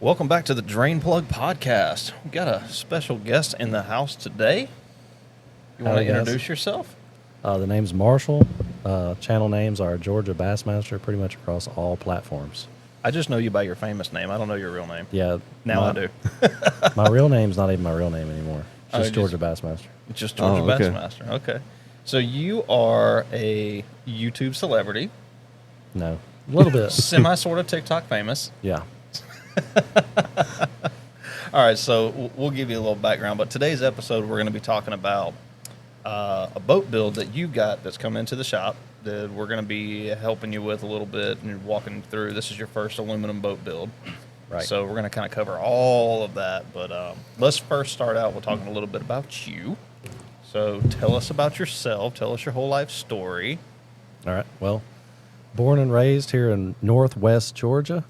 Welcome back to the Drain Plug Podcast. We got a special guest in the house today. You want to introduce yourself? The name's Marshall. Channel names are Georgia Bassmaster, pretty much across all platforms. I just know you by your famous name. I don't know your real name. Yeah. Now I do. My real name's not even my real name anymore. It's just Georgia just- Bassmaster. Just Georgia Bassmaster. Okay. So you are a YouTube celebrity, No. A little bit. sort of TikTok famous. Yeah. All right, so we'll give you a little background. But today's episode, we're going to be talking about a boat build that you got that's coming into the shop that we're going to be helping you with a little bit and walking through. This is your first aluminum boat build. Right. So we're going to kind of cover all of that. But let's first start out with talking a little bit about you. So tell us about yourself. Tell us your whole life story. All right. Well, born and raised here in Northwest Georgia.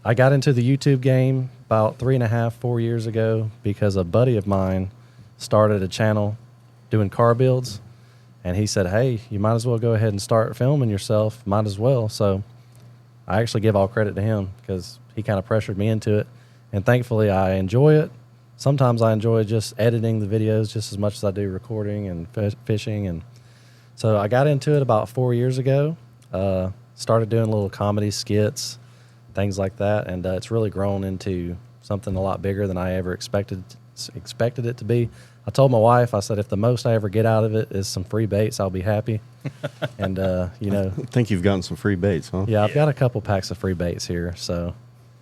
I got into the YouTube game about 3.5, 4 years ago because a buddy of mine started a channel doing car builds, and he said, "Hey, you might as well go ahead and start filming yourself. Might as well." So I actually give all credit to him because he kind of pressured me into it, and thankfully I enjoy it. Sometimes I enjoy just editing the videos just as much as I do recording and fishing, and so I got into it about 4 years ago. Started doing little comedy skits, things like that, and it's really grown into something a lot bigger than I ever expected it to be. I told my wife, I said, if the most I ever get out of it is some free baits, I'll be happy. And you know, I think you've gotten some free baits, huh? yeah, I've got a couple packs of free baits here, so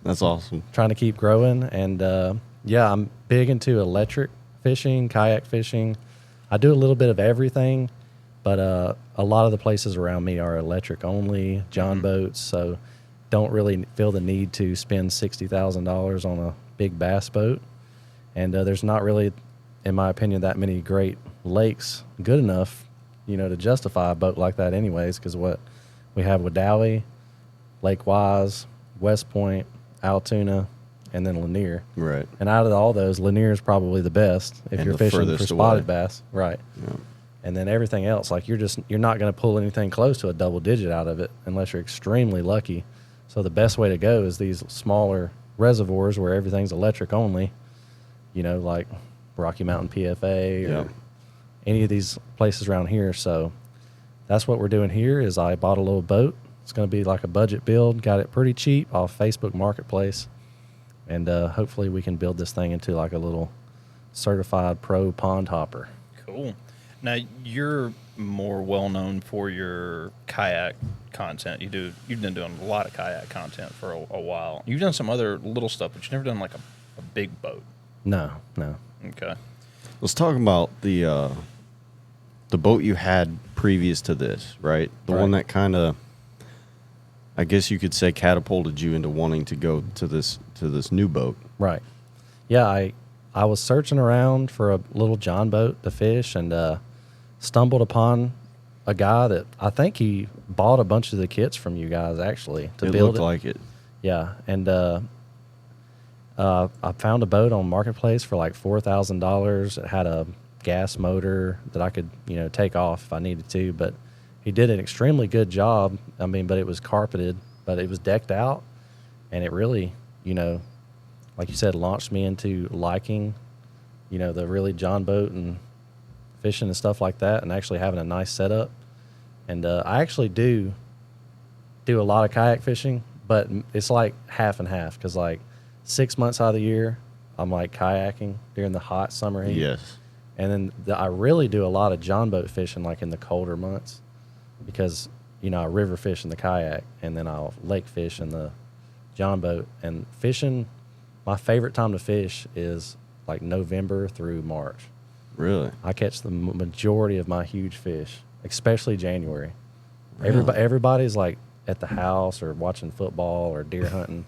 That's awesome. trying to keep growing. And yeah, I'm big into electric fishing, kayak fishing. I do a little bit of everything, but a lot of the places around me are electric only, John boats, so don't really feel the need to spend $60,000 on a big bass boat. And there's not really, in my opinion, that many great lakes good enough, you know, to justify a boat like that anyways, because what we have with Dowie, Lake Wise, West Point, Altoona, and then Lanier. Right. And out of all those, Lanier is probably the best if And you're the fishing for furthest spotted away. bass. Right. Yeah. And then everything else, like you're not going to pull anything close to a double digit out of it unless you're extremely lucky. So the best way to go is these smaller reservoirs where everything's electric only, you know, like Rocky Mountain PFA or Yeah. any of these places around here. So that's what we're doing here is I bought a little boat. It's going to be like a budget build. Got it pretty cheap off Facebook Marketplace. And hopefully we can build this thing into like a little certified pro pond hopper. Cool. Now you're more well known for your kayak content. You've been doing a lot of kayak content for a while. You've done some other little stuff, but you've never done like a big boat. No. Okay. Let's talk about the boat you had previous to this, right? The one that kind of, I guess you could say, catapulted you into wanting to go to this new boat. Right. Yeah, I was searching around for a little John boat to fish and stumbled upon a guy that I think he bought a bunch of the kits from you guys actually to It build looked it. like it. Yeah, and I found a boat on Marketplace for like $4,000. It had a gas motor that I could, you know, take off if I needed to, but he did an extremely good job. I mean, but it was carpeted, but it was decked out, and it really, you know, like you said, launched me into liking, you know, the really John boat and fishing and stuff like that, and actually having a nice setup. And I actually do a lot of kayak fishing, but it's like half and half because like 6 months out of the year, I'm like kayaking during the hot summer heat. Yes. And then I really do a lot of John boat fishing like in the colder months because, you know, I river fish in the kayak and then I'll lake fish in the John boat. And fishing, my favorite time to fish is like November through March. Really? I catch the majority of my huge fish, especially January. Really? Everybody's like at the house or watching football or deer hunting.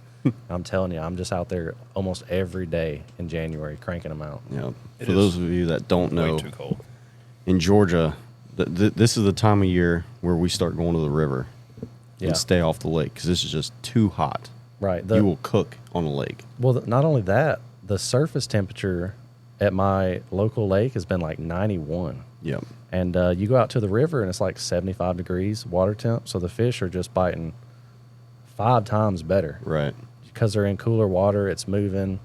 I'm telling you, I'm just out there almost every day in January cranking them out. Yeah. It For is those of you that don't know, Way too cold. in Georgia, this is the time of year where we start going to the river Yeah. and stay off the lake because this is just too hot. Right. You will cook on a lake. Well, not only that, the surface temperature at my local lake has been like 91. Yep. And you go out to the river and it's like 75 degrees water temp. So the fish are just biting 5 times better. Right. Because they're in cooler water, it's moving.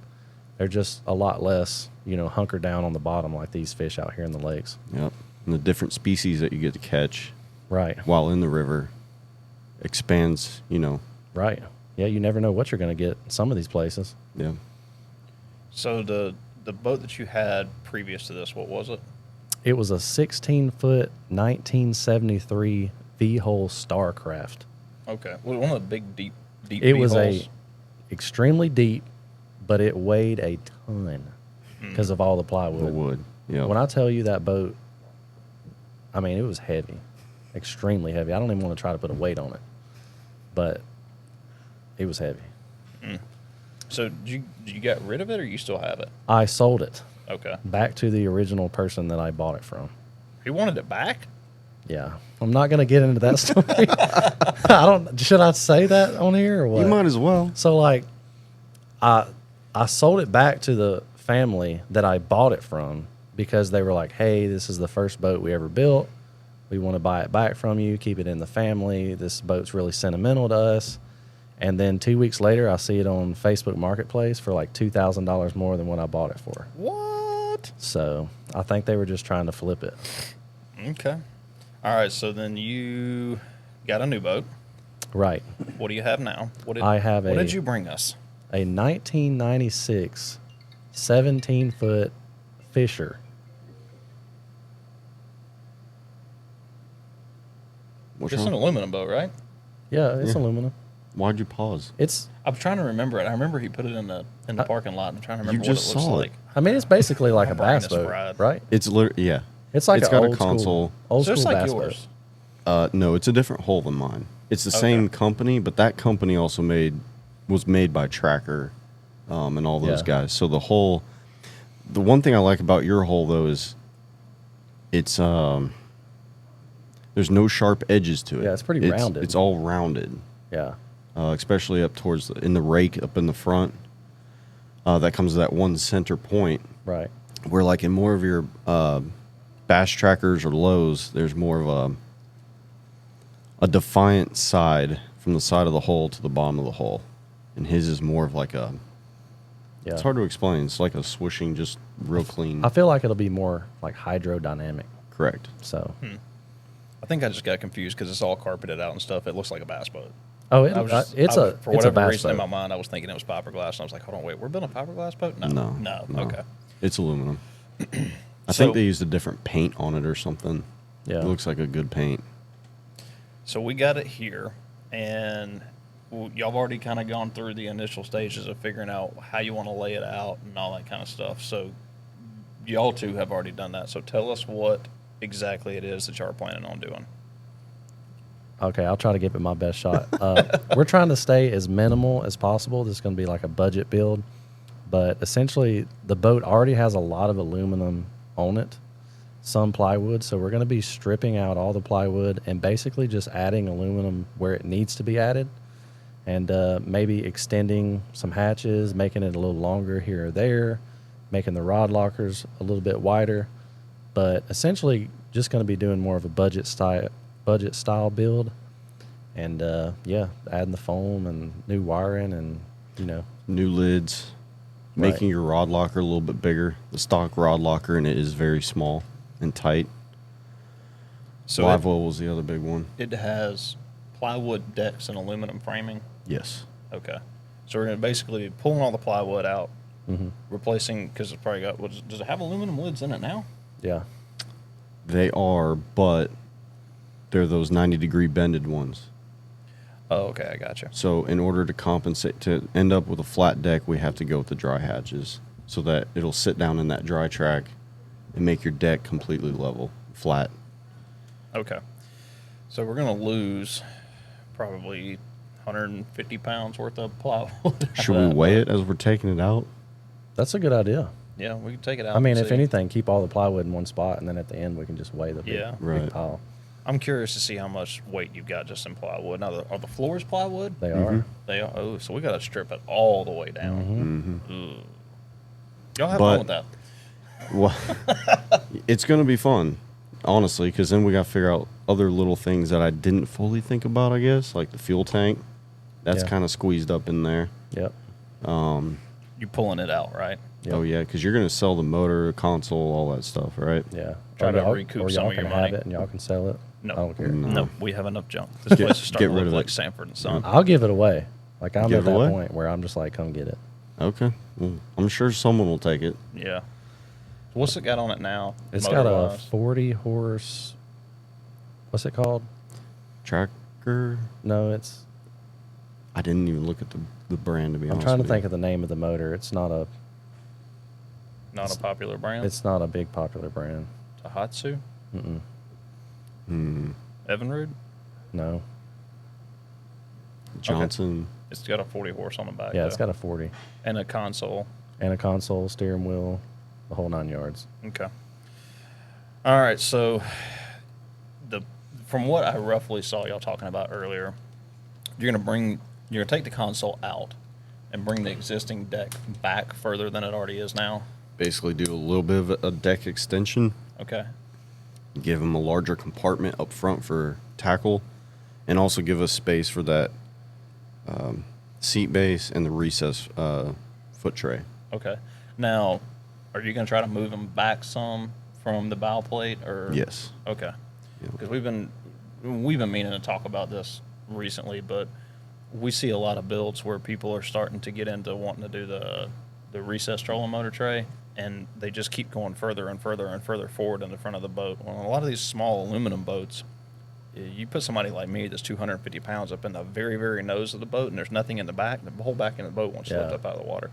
They're just a lot less, hunkered down on the bottom like these fish out here in the lakes. Yep. And the different species that you get to catch Right. while in the river expands, Right. Yeah, you never know what you're going to get in some of these places. Yeah. So the boat that you had previous to this, what was it? It was a 16-foot 1973 V-hull Starcraft. Okay. Well, one of the big, deep It was V-hulls. extremely deep, but it weighed a ton because of all the plywood. The wood. Yeah. When I tell you that boat, I mean, it was heavy, extremely heavy. I don't even want to try to put a weight on it, but it was heavy. So did you get rid of it, or you still have it? I sold it Okay. back to the original person that I bought it from. He wanted it back? Yeah, I'm not going to get into that story. Should I say that on here or what? You might as well. So like, I sold it back to the family that I bought it from because they were like, "Hey, this is the first boat we ever built. We want to buy it back from you. Keep it in the family. This boat's really sentimental to us." And then 2 weeks later, I see it on Facebook Marketplace for like $2,000 more than what I bought it for. What? So I think they were just trying to flip it. Okay. All right. So then you got a new boat. Right. What do you have now? What did What did you bring us? A 1996 17-foot Fisher. What's It's an wrong? aluminum boat, right? Yeah, it's Yeah. aluminum. Why'd you pause? It's I'm trying to remember it. I remember he put it in the parking lot. I'm trying to remember You what just it looks saw it. like. I mean, it's basically like a I'm buying bass this boat, ride. right? It's literally, yeah. It's like It's an got a old console. school, old Just school like bass yours. boat. No, it's a different hull than mine. It's the Okay. same company, but that company also was made by Tracker, and all those Yeah. guys. So the one thing I like about your hull though is it's there's no sharp edges to it. Yeah, it's pretty rounded. It's all rounded, Yeah, especially up towards in the rake up in the front. That comes to that one center point right. where, like in more of your bass trackers or lows, there's more of a defiant side from the side of the hull to the bottom of the hull, and his is more of like a. Yeah. It's hard to explain. It's like a swooshing, just real clean. I feel like it'll be more like hydrodynamic. Correct. So, I think I just got confused because it's all carpeted out and stuff. It looks like a bass boat. oh, I was just- it's I was- a for it's a whatever bass reason in boat. my mind, I was thinking it was fiberglass, and I was like, hold on, wait, we're building a fiberglass boat? No. No. Okay. It's aluminum. I So- think they used a different paint on it or something. Yeah. It looks like a good paint. So we got it here, and y'all have already kind of gone through the initial stages of figuring out how you want to lay it out and all that kind of stuff. So y'all two have already done that. So tell us what exactly it is that y'all are planning on doing. Okay, I'll try to give it my best shot. We're trying to stay as minimal as possible. This is going to be like a budget build, but essentially the boat already has a lot of aluminum on it, some plywood. So we're going to be stripping out all the plywood and basically just adding aluminum where it needs to be added, and maybe extending some hatches, making it a little longer here or there, making the rod lockers a little bit wider, but essentially just going to be doing more of a budget style build, and yeah, adding the foam and new wiring and New lids, Right. making your rod locker a little bit bigger. The stock rod locker in it is very small and tight. So Live well was the other big one. it has plywood decks and aluminum framing. Yes. Okay. So we're going to basically be pulling all the plywood out, Mhm. replacing, because it's probably got, does it have aluminum lids in it now? yeah. They are, but they're those 90-degree bended ones. Oh, okay, I gotcha. So in order to compensate, to end up with a flat deck, we have to go with the dry hatches so that it'll sit down in that dry track and make your deck completely level, flat. Okay. So we're going to lose probably 150 pounds worth of plywood. Should we weigh it as we're taking it out? That's a good idea. Yeah, we can take it out. I mean, and if see. anything, keep all the plywood in one spot, and then at the end we can just weigh the big, Yeah. big Right. pile. I'm curious to see how much weight you've got just in plywood. Now, are the floors plywood? They are. They are. Oh, so we got to strip it all the way down. Mhm. Ugh. Y'all have But- fun with that. Well, it's going to be fun, honestly, because then we got to figure out other little things that I didn't fully think about, I guess, like the fuel tank. That's Yeah. kind of squeezed up in there. Yep. You're pulling it out, right? Yep. Oh yeah, because you're gonna sell the motor, console, all that stuff, right? Yeah. Try to y'all- recoup or some y'all of your can money. have it and y'all can sell it. No. I don't care. No. No, we have enough junk. This place is starting get to rid look of like it. Sanford and Son. I'll give it away. Like I'm Give at it that away? point where I'm just like, come get it. Okay. Well, I'm sure someone will take it. Yeah. What's it got on it now? It's got a motor-wise? 40 horse. What's it called? Tracker. No, it's. I didn't even look at the brand to be I'm honest. trying to with think you. of the name of the motor. It's not a. Not a popular brand. It's not a big popular brand. Tohatsu, Mm-mm. Evinrude. No. Johnson. It's got a 40 horse on the back. Yeah, it's though. got a 40 and a console. and a console, steering wheel, the whole 9 yards. Okay. All right. So, from what I roughly saw y'all talking about earlier, you're gonna take the console out and bring the existing deck back further than it already is now. Basically, do a little bit of a deck extension. Okay. Give them a larger compartment up front for tackle, and also give us space for that seat base and the recess foot tray. Okay. Now, are you gonna try to move them back some from the bow plate, or Yes. Okay. Yeah. Because we've been meaning to talk about this recently, but we see a lot of builds where people are starting to get into wanting to do the recessed trolling motor tray, and they just keep going further and further and further forward in the front of the boat. Well, a lot of these small aluminum boats, you put somebody like me that's 250 pounds up in the very, very nose of the boat, and there's nothing in the back, the whole back end of the boat won't slip Yeah. up out of the water.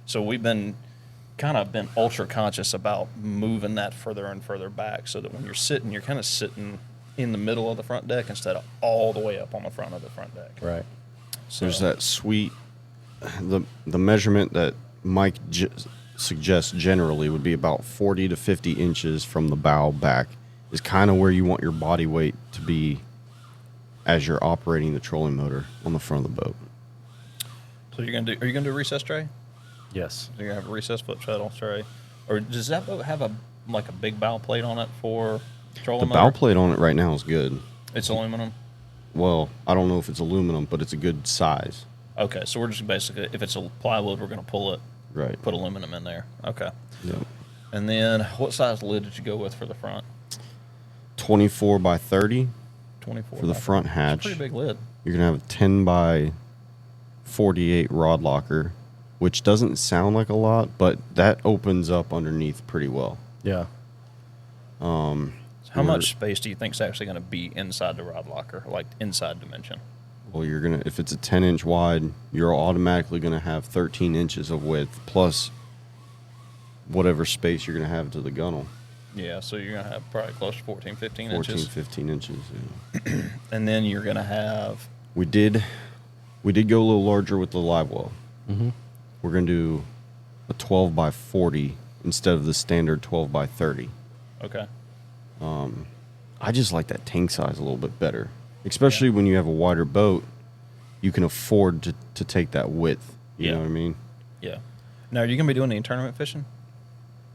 So we've been ultra conscious about moving that further and further back, so that when you're sitting, you're kind of sitting in the middle of the front deck instead of all the way up on the front of the front deck. Right. So There's that sweet the measurement that Mike suggests generally would be about 40 to 50 inches from the bow back is kind of where you want your body weight to be as you're operating the trolling motor on the front of the boat. So are you gonna do a recess tray? Yes. You're gonna have a recess foot shuttle tray, or does that boat have a big bow plate on it for trolling The motor? bow plate on it right now is good. It's aluminum. Well, I don't know if it's aluminum, but it's a good size. Okay, so we're just basically, if it's a plywood, we're gonna pull it, Right. put aluminum in there. Okay. Yep. And then what size lid did you go with for the front? 24 by 30 24 for the by- front It's a hatch. pretty big lid. You're going to have a 10 by 48 rod locker, which doesn't sound like a lot, but that opens up underneath pretty well. Yeah. So how We're- much space do you think is actually gonna be inside the rod locker, like inside dimension? Well, you're going to, if it's a 10-inch wide, you're automatically going to have 13 inches of width plus whatever space you're going to have to the gunnel. Yeah, so you're gonna have probably close to 14, 15 14, inches. 15 inches. Yeah. And then you're gonna have, We did go a little larger with the live well. Mm-hmm. We're going to do a 12 by 40 instead of the standard 12 by 30. okay. I just like that tank size a little bit better, especially when you have a wider boat. You can afford to take that width. You Yeah. know what I mean? Yeah. Now, are you gonna be doing any tournament fishing?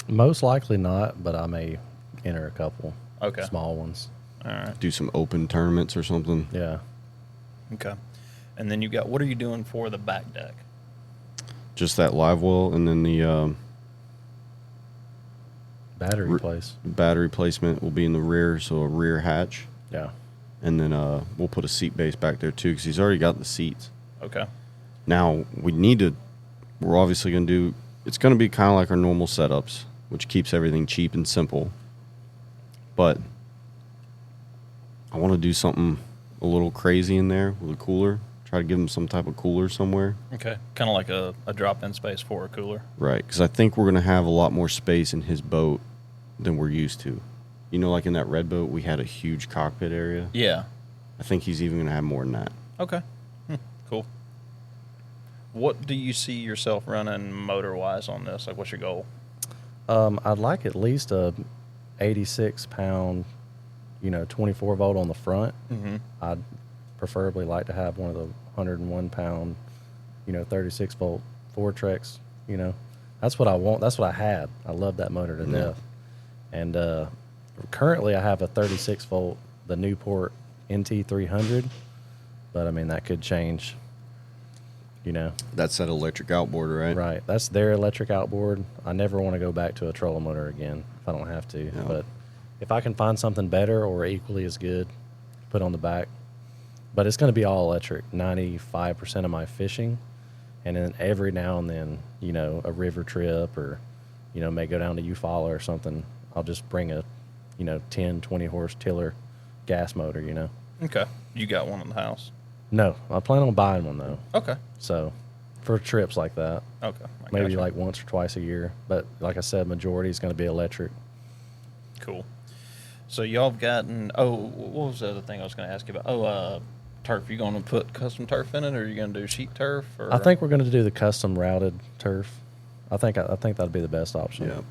Most likely not, but I may enter a couple Okay. small ones. All right. Do some open tournaments or something. Yeah. Okay. And then you got, what are you doing for the back deck? Just that live well, and then the Battery place. battery placement will be in the rear, so a rear hatch, Yeah. and then we'll put a seat base back there too, because he's already got the seats. Okay. Now we're obviously going to do. It's going to be kind of like our normal setups, which keeps everything cheap and simple. But I want to do something a little crazy in there with a cooler. Try to give him some type of cooler somewhere. Okay. Kind of like a drop-in space for a cooler. Right, because I think we're going to have a lot more space in his boat than we're used to. You know, like in that red boat, we had a huge cockpit area. Yeah. I think he's even going to have more than that. Okay. Cool. What do you see yourself running motor-wise on this? Like, what's your goal? I'd like at least a 86 pound, 24 volt on the front. Mm-hmm. I'd preferably like to have one of the 101 pound, 36 volt Fortrex. That's what I want. That's what I had. I love that motor to Yeah. death. And currently I have a 36 volt, the Newport NT300, but I mean that could change You know, That's that electric outboard, right? right? That's their electric outboard. I never want to go back to a trolling motor again if I don't have to. Yeah. But if I can find something better or equally as good, put on the back. But it's going to be all electric. 95% of my fishing, and then every now and then, you know, a river trip or, you know, may go down to Eufaula or something. I'll just bring a, you know, 10, 20 horse tiller gas motor. You know. Okay. You got one in the house. No, I plan on buying one though. Okay. So, for trips like that, Okay. I maybe gotcha. like once or twice a year. But like I said, majority is going to be electric. Cool. So y'all have gotten. Oh, what was the other thing I was going to ask you about? Oh, turf. You going to put custom turf in it, or are you going to do sheet turf? Or? I think we're going to do the custom routed turf. I think that'd be the best option. Yeah.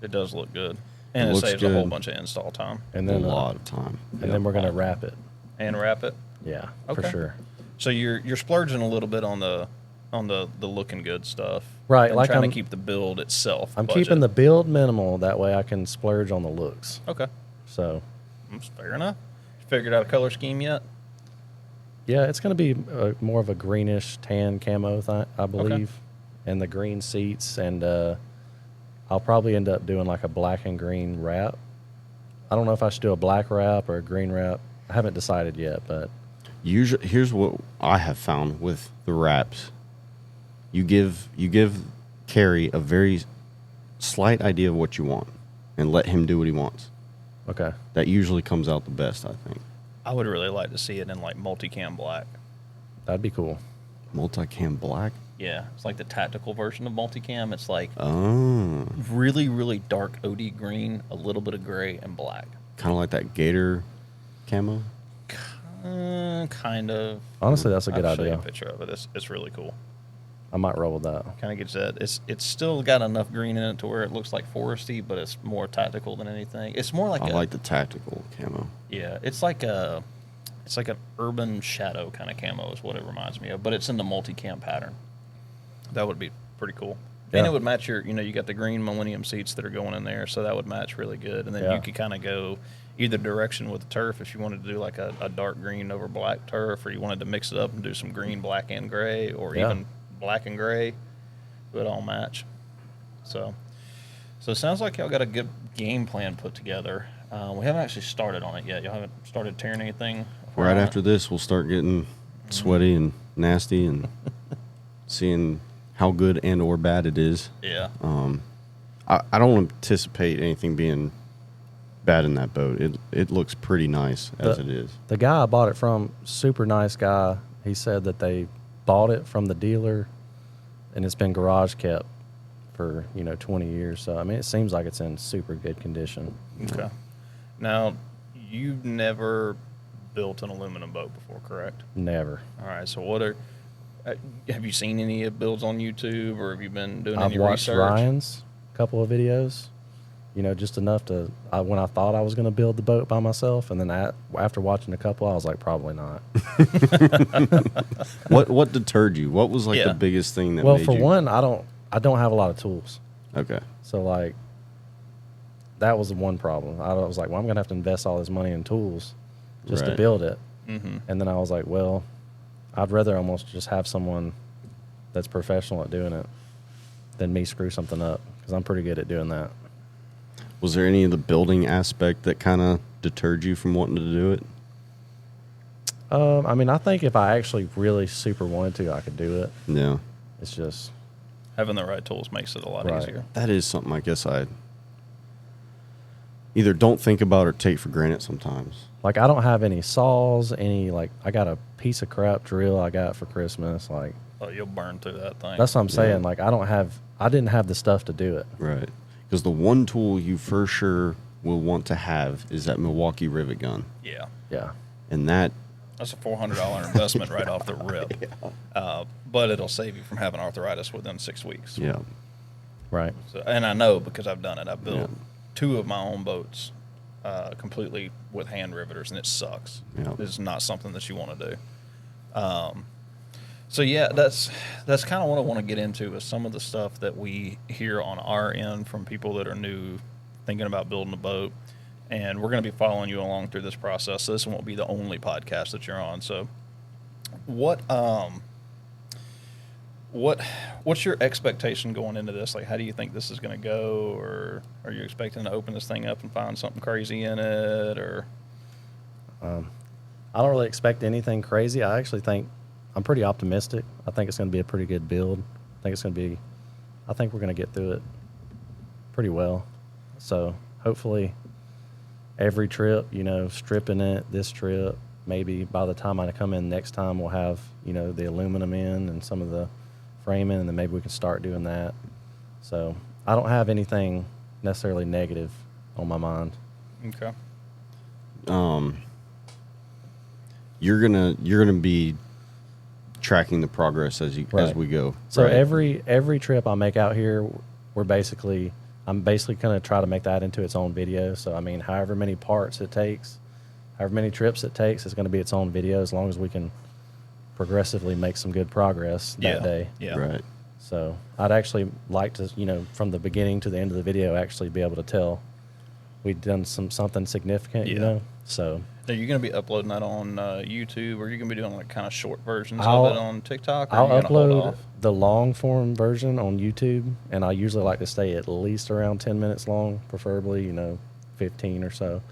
It does look good, It and it, looks saves a whole good. bunch of install time. And A then lot of time. and then we're going to wrap it. And wrap it. Yeah, Okay. for sure. So you're splurging a little bit on the looking good stuff, Right, And like trying I'm- to keep the build itself. I'm budget. keeping the build minimal. That way I can splurge on the looks. Okay, So, that's fair enough. You figured out a color scheme yet? yeah, it's going to be more of a greenish tan camo, I believe. And the green seats. And I'll probably end up doing like a black and green wrap. I don't know if I should do a black wrap or a green wrap. I haven't decided yet, but Usually, here's what I have found with the wraps. You give Carrie a very slight idea of what you want, and let him do what he wants. okay. That usually comes out the best, I think. I would really like to see it in like multicam black. That'd be cool. Multicam black. Yeah, it's like the tactical version of multicam. It's like Oh, really, really dark OD green, a little bit of gray, and black. kind of like that gator camo. Kind of. Honestly, that's a good I'll show you a idea. picture of it. It's really cool. I might roll with that. Kind of gets that. It's still got enough green in it to where it looks like foresty, but it's more tactical than anything. It's more like I like the tactical camo. yeah. It's like an urban shadow kind of camo is what it reminds me of, but it's in the multicam pattern. That would be pretty cool. And Yeah. it would match your, you got the green Millennium seats that are going in there, so that would match really good. And then Yeah. you could kind of go either direction with the turf if you wanted to do like a dark green over black turf, or you wanted to mix it up and do some green, black, and gray, or Yeah. even black and gray. It would all match. So it sounds like y'all got a good game plan put together. We haven't actually started on it yet. Y'all haven't started tearing anything? Right after this, we'll start getting sweaty and nasty and seeing how good and or bad it is. Yeah. I don't anticipate anything being bad in that boat. It looks pretty nice as it is. The guy I bought it from, super nice guy. He said that they bought it from the dealer, and it's been garage kept for 20 years. So I mean, it seems like it's in super good condition. Okay. Now, you've never built an aluminum boat before, correct? Never. All right. So have you seen any builds on YouTube, or have you been doing I've any watched research? Ryan's couple of videos. Just enough to when I thought I was going to build the boat by myself, and then after watching a couple, I was like, probably not. What deterred you? What was like Yeah. the biggest thing that Well, made for you? one, I don't have a lot of tools. Okay. So like that was the one problem. I was like, well, I'm gonna have to invest all this money in tools just to Right. build it. Mm-hmm. And then I was like, well, I'd rather almost just have someone that's professional at doing it than me screw something up, because I'm pretty good at doing that. Was there any of the building aspect that kind of deterred you from wanting to do it? I mean, I think if I actually really super wanted to, I could do it. Yeah. It's just Having the right tools makes it a lot Right. easier. That is something I guess I either don't think about or take for granted sometimes. like I don't have any saws, I got a piece of crap drill I got for Christmas. Like Oh, you'll burn through that thing. that's what I'm saying. Yeah. Like I didn't have the stuff to do it. Right. Because the one tool you for sure will want to have is that Milwaukee rivet gun. Yeah. Yeah. And that, That's a $400 investment right off the rip. But it'll save you from having arthritis within 6 weeks. yeah. Right. So, and I know because I've done it. I've built Yeah. 2 of my own boats completely with hand riveters, and it sucks. Yeah. It's not something that you want to do. So yeah, that's kind of what I want to get into is some of the stuff that we hear on our end from people that are new, thinking about building a boat, and we're going to be following you along through this process. So this won't be the only podcast that you're on. So, what What's your expectation going into this? Like, how do you think this is going to go? Or are you expecting to open this thing up and find something crazy in it? Or I don't really expect anything crazy. I actually think I'm pretty optimistic. I think it's going to be a pretty good build. I think we're going to get through it pretty well. So hopefully every trip, stripping it this trip, maybe by the time I come in next time, we'll have, the aluminum in and some of the framing, and then maybe we can start doing that. So I don't have anything necessarily negative on my mind. okay, You're gonna be tracking the progress as we go. So right? every trip I make out here, I'm basically going to try to make that into its own video. So I mean, however many parts it takes, however many trips it takes, it's going to be its own video as long as we can progressively make some good progress that day. Yeah. Right. So I'd actually like to, from the beginning to the end of the video, actually be able to tell we've done something significant, Yeah. So Are you going to be uploading that on YouTube, or are you going to be doing like kind of short versions I'll- of it on TikTok? Or I'll are you gonna hold upload off? the long form version on YouTube, and I usually like to stay at least around 10 minutes long, preferably, 15 or so.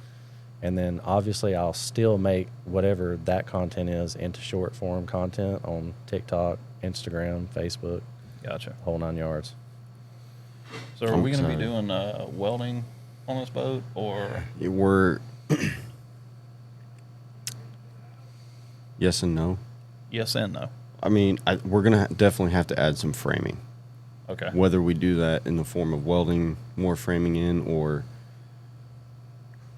And then obviously I'll still make whatever that content is into short form content on TikTok, Instagram, Facebook, Gotcha. whole 9 yards. So are we going to be Okay. doing welding on this boat, or We're yes and no. yes and no? I mean, we're gonna definitely have to add some framing. Okay. Whether we do that in the form of welding more framing in or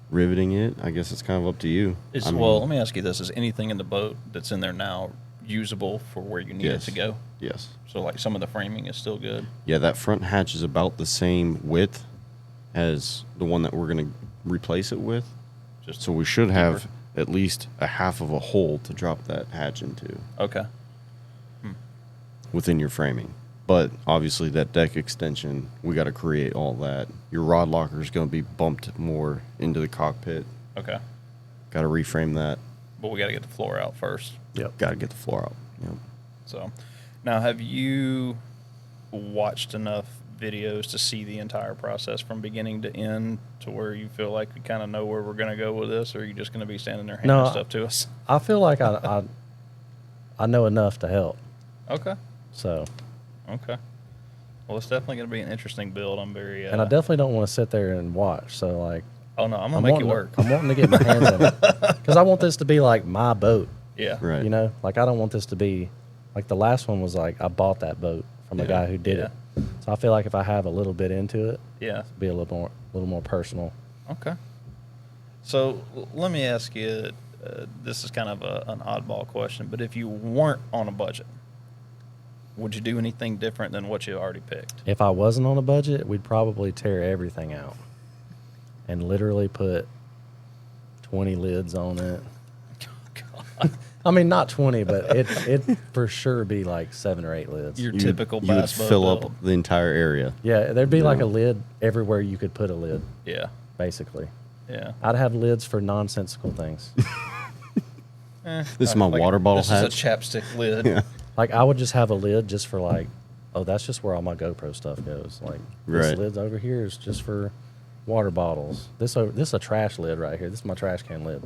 riveting it, I guess it's kind of up to you. Well, let me ask you this: is anything in the boat that's in there now usable for where you need Yes. it to go? Yes. So like some of the framing is still good. Yeah, that front hatch is about the same width as the one that we're going to replace it with. Just So we should have deeper. at least a half of a hole to drop that hatch into Okay. within your framing. But obviously that deck extension, we got to create all that. Your rod locker is going to be bumped more into the cockpit. Okay. Got to reframe that. But we got to get the floor out first. Yep. Got to get the floor out. Yep. So, now have you watched enough videos to see the entire process from beginning to end to where you feel like we kind of know where we're going to go with this, or are you just going to be standing there handing No, stuff to us? I feel like I know enough to help. Okay. So, Okay. Well, it's definitely going to be an interesting build. I'm very. and I definitely don't want to sit there and watch. So like, Oh no, I'm gonna make it work. I'm wanting to get my hands on it because I want this to be like my boat. Yeah. Right. Like I don't want this to be like the last one was like I bought that boat from a Yeah. guy who did Yeah. it. So I feel like if I have a little bit into it, Yeah. it'll be a little more personal. Okay. So let me ask you. This is kind of an oddball question, but if you weren't on a budget, would you do anything different than what you already picked? If I wasn't on a budget, we'd probably tear everything out and literally put 20 lids on it. I mean, not 20, but it for sure be like 7 or 8 lids. Your You typical would, you would bass boat fill build. up the entire area. Yeah, there'd be like Yeah. a lid everywhere you could put a lid, Yeah. basically. Yeah. I'd have lids for nonsensical things. This is my water bottle this hatch. This is a chapstick lid. Yeah. Like I would just have a lid just for like, oh, that's just where all my GoPro stuff goes. Like this Right. lid over here is just for water bottles. This is a trash lid right here. This is my trash can lid.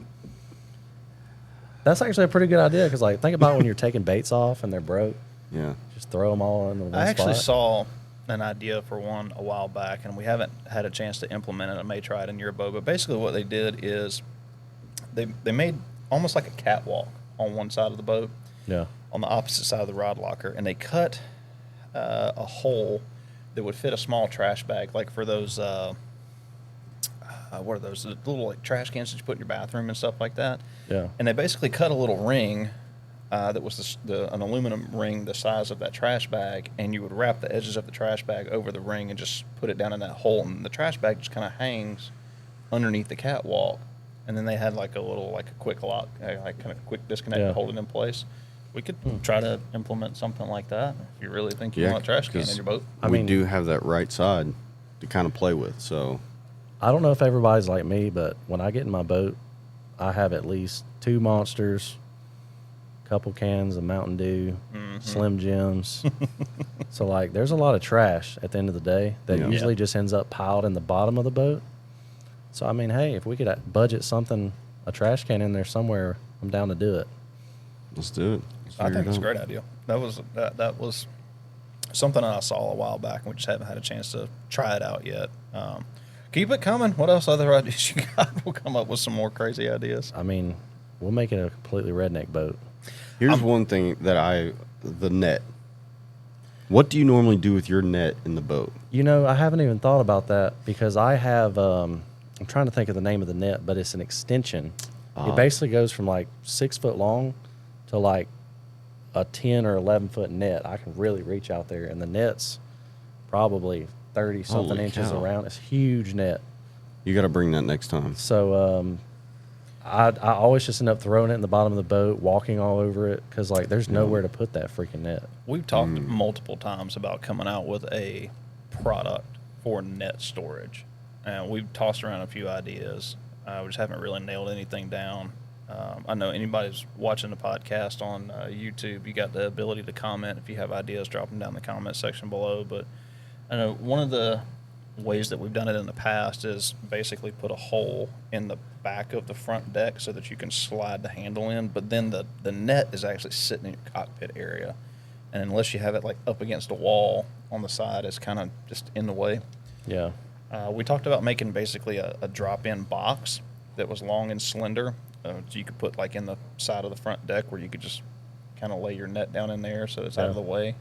That's actually a pretty good idea because like think about when you're taking baits off and they're broke. Yeah. Just throw them all in one I actually spot. saw an idea for one a while back, and we haven't had a chance to implement it. I may try it in your boat, but basically what they did is they made almost like a catwalk on one side of the boat, Yeah. on the opposite side of the rod locker, and they cut a hole that would fit a small trash bag, like for those what are those, the little like trash cans that you put in your bathroom and stuff like that. Yeah. And they basically cut a little ring that was an aluminum ring the size of that trash bag, and you would wrap the edges of the trash bag over the ring and just put it down in that hole, and the trash bag just kind of hangs underneath the catwalk. And then they had like a little, like a quick lock, like kind of quick disconnect Yeah. to hold it in place. We could try to implement something like that if you really think you want a trash can in 'cause your boat. I we mean- do have that right side to kind of play with. So I don't know if everybody's like me, but when I get in my boat, I have at least 2 monsters, couple cans of Mountain Dew, Slim Jims. So, like, there's a lot of trash at the end of the day that Yeah. usually Yeah. just ends up piled in the bottom of the boat. So, I mean, hey, if we could budget something, a trash can in there somewhere, I'm down to do it. Let's do it. Let's I figure think it it's a out. great idea. That was something I saw a while back, and we just haven't had a chance to try it out yet. Keep it coming. What else other ideas you got? We'll come up with some more crazy ideas. I mean, we'll make it a completely redneck boat. Here's one thing that the net. What do you normally do with your net in the boat? You know, I haven't even thought about that because I have, I'm trying to think of the name of the net, but it's an extension. It basically goes from like 6 foot long to like a 10 or 11 foot net. I can really reach out there, and the net's probably 30 something Holy inches cow. around. It's a huge net. You got to bring that next time. So I always just end up throwing it in the bottom of the boat, walking all over it, because like there's nowhere to put that freaking net. We've talked multiple times about coming out with a product for net storage, and we've tossed around a few ideas. We just haven't really nailed anything down. I know anybody's watching the podcast on YouTube, you got the ability to comment. If you have ideas, drop them down in the comment section below. But I know one of the ways that we've done it in the past is basically put a hole in the back of the front deck so that you can slide the handle in, but then the net is actually sitting in your cockpit area. And unless you have it like up against a wall on the side, it's kind of just in the way. Yeah. We talked about making basically a drop-in box that was long and slender, so you could put like in the side of the front deck where you could just kind of lay your net down in there so it's out of the way.